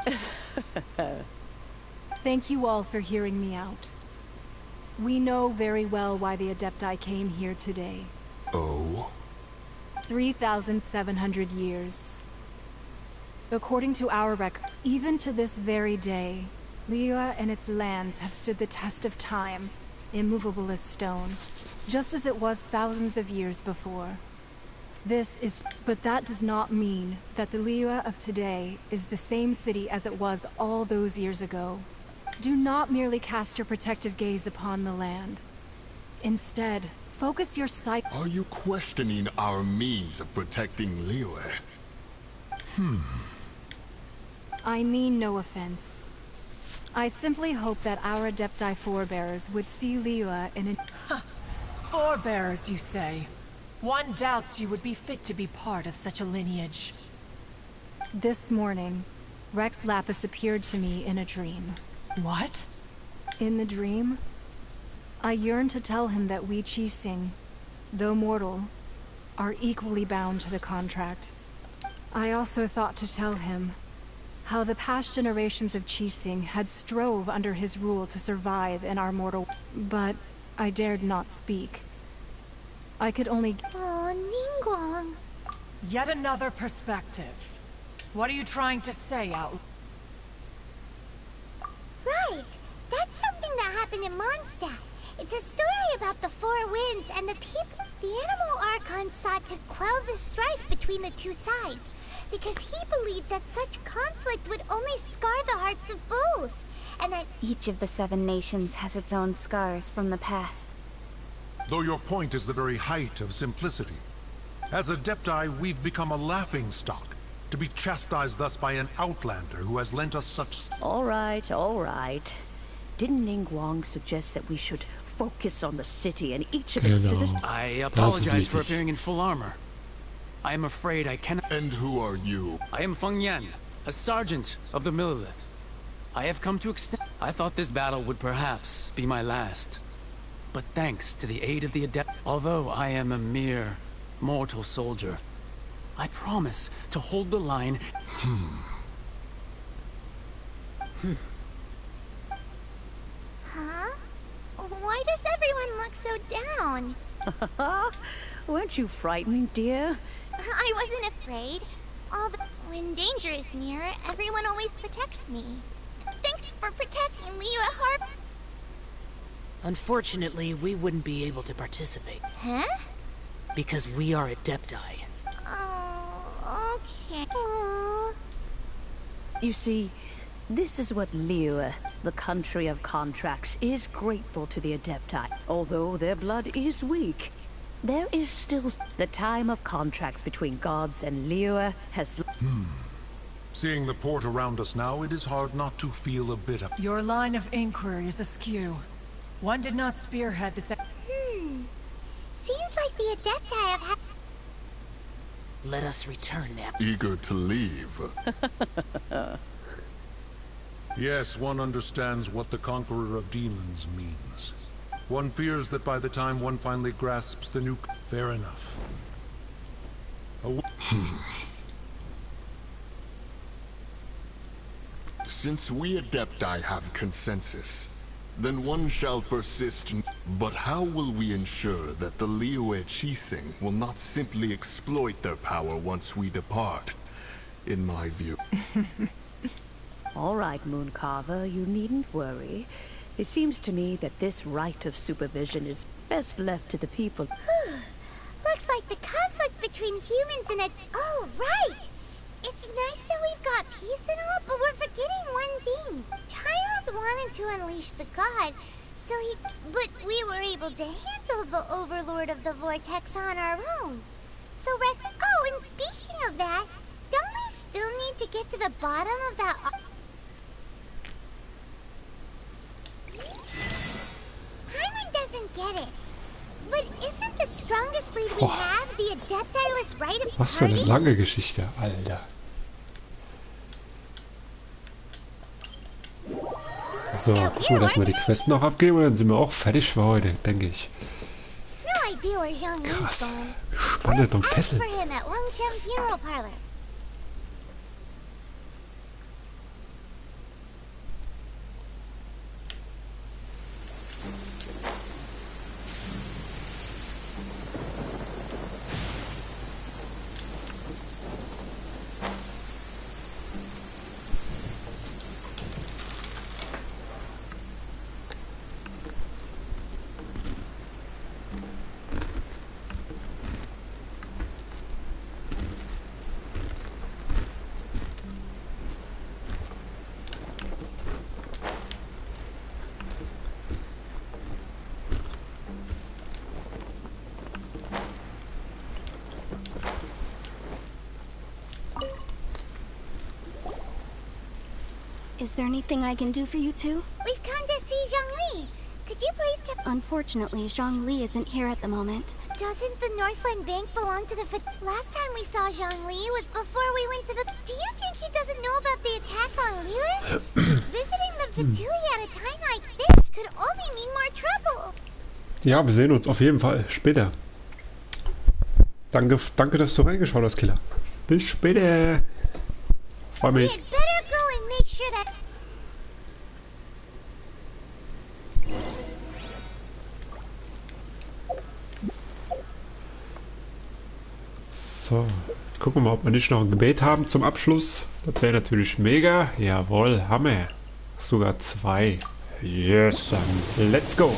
Thank you all for hearing me out. We know very well why the Adepti came here today. Oh? 3,700 years. According to our record, even to this very day, Liyue and its lands have stood the test of time, immovable as stone, just as it was thousands of years before. But that does not mean that the Liyue of today is the same city as it was all those years ago. Do not merely cast your protective gaze upon the land. Instead, focus your sight. Are you questioning our means of protecting Liyue? I mean no offense. I simply hope that our Adepti forebears would see Liyue in a... Forebears, you say? One doubts you would be fit to be part of such a lineage. This morning, Rex Lapis appeared to me in a dream. What? In the dream, I yearned to tell him that we Qixing, though mortal, are equally bound to the contract. I also thought to tell him how the past generations of Qixing had strove under his rule to survive in our mortal... But I dared not speak. I could only... Oh, Ningguang. Yet another perspective. What are you trying to say, Out? Right. That's something that happened in Mondstadt. It's a story about the Four Winds and the people. The Animal Archon sought to quell the strife between the two sides, because he believed that such conflict would only scar the hearts of both, and that Each of the 7 nations has its own scars from the past. Though your point is the very height of simplicity. As Adepti, we've become a laughingstock, to be chastised thus by an outlander who has lent us such... All right, all right. Didn't Ningguang suggest that we should focus on the city and each of its citizens? I apologize for appearing in full armor. I am afraid I cannot... And who are you? I am Feng Yan, a sergeant of the Millilith. I have come to extend... I thought this battle would perhaps be my last. But thanks to the aid of the Adept... Although I am a mere mortal soldier, I promise to hold the line... Huh? Why does everyone look so down? Weren't you frightened, dear? I wasn't afraid. When danger is near, everyone always protects me. Thanks for protecting Liyue Harbor. Unfortunately, we wouldn't be able to participate. Huh? Because we are Adepti. Oh, okay. Aww. You see, this is what Liyue, the country of contracts, is grateful to the Adepti. Although their blood is weak, there is still... The time of contracts between gods and Liyue has... Seeing the port around us now, it is hard not to feel a bit of... Your line of inquiry is askew. One did not spearhead this... Seems like the Adepti have had... Let us return now. Eager to leave. Yes, one understands what the Conqueror of Demons means. One fears that by the time one finally grasps the new... Fair enough. Since we Adepti have consensus, then one shall persist. But how will we ensure that the Liyue Qixing will not simply exploit their power once we depart? In my view. All right, Mooncarver, you needn't worry. It seems to me that this right of supervision is best left to the people. Looks like the conflict between humans and Oh, right! It's nice that we've got peace and all, but we're forgetting one thing. Child wanted to unleash the god, but we were able to handle the Overlord of the Vortex on our own. So Rex... Oh, and speaking of that, don't we still need to get to the bottom of that... Hyman doesn't get it. But isn't the strongest lead we have the Adepti-less right of... Was für eine lange Geschichte, Alter. So, gucken wir, dass wir die Quest noch abgeben und dann sind wir auch fertig für heute, denke ich. Krass. Spannend und fesselnd. Is there anything I can do for you two? We've come to see Zhongli. Could you please tell... Unfortunately, Zhongli isn't here at the moment. Doesn't the Northland Bank belong to the... Last time we saw Zhongli was before we went to the... Do you think he doesn't know about the attack on Lilith? Visiting the Fatui at a time like this could only mean more trouble. Ja, wir sehen uns auf jeden Fall später. Danke, dass du reingeschaut hast, Killer. Bis später. Freu mich. We'd better go and make sure that... So, jetzt gucken wir mal, ob wir nicht noch ein Gebet haben zum Abschluss. Das wäre natürlich mega. Jawohl, Hammer. Sogar 2. Yes, let's go.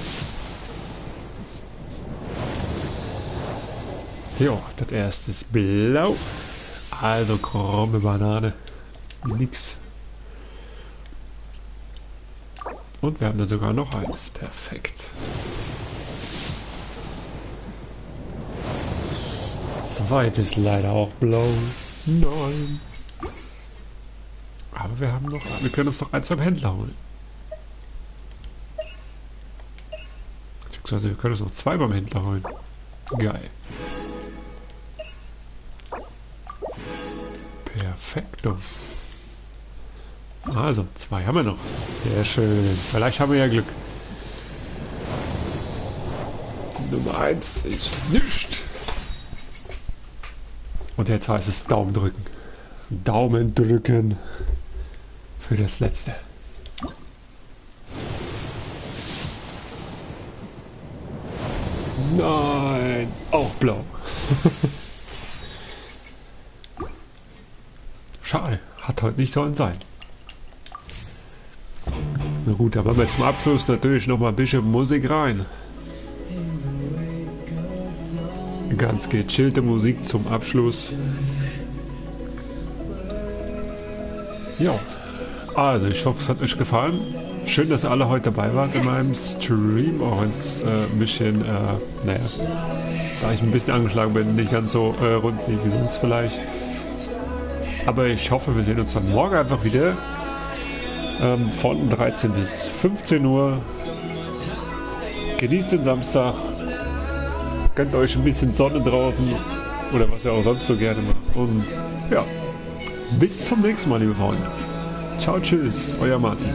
Jo, das erste ist blau. Also krumme Banane. Nix. Und wir haben da sogar noch eins. Perfekt. Das zweite ist leider auch blau. Nein. Aber wir haben noch... Wir können uns noch eins beim Händler holen. Beziehungsweise wir können uns noch 2 beim Händler holen. Geil. Perfekto. Also, 2 haben wir noch. Sehr schön. Vielleicht haben wir ja Glück. Nummer 1 ist nichts. Und jetzt heißt es Daumen drücken. Daumen drücken. Für das letzte. Nein. Auch blau. Schade. Hat heute nicht sollen sein. Na gut, da machen wir zum Abschluss natürlich noch mal ein bisschen Musik rein. Ganz gechillte Musik zum Abschluss. Ja, also ich hoffe, es hat euch gefallen. Schön, dass ihr alle heute dabei wart in meinem Stream. Auch wenn es ein bisschen, naja, da ich ein bisschen angeschlagen bin, nicht ganz so rund wie sonst vielleicht. Aber ich hoffe, wir sehen uns dann morgen einfach wieder. Von 13 bis 15 Uhr. Genießt den Samstag. Gönnt euch ein bisschen Sonne draußen. Oder was ihr auch sonst so gerne macht. Und ja, bis zum nächsten Mal, liebe Freunde. Ciao, tschüss, euer Martin.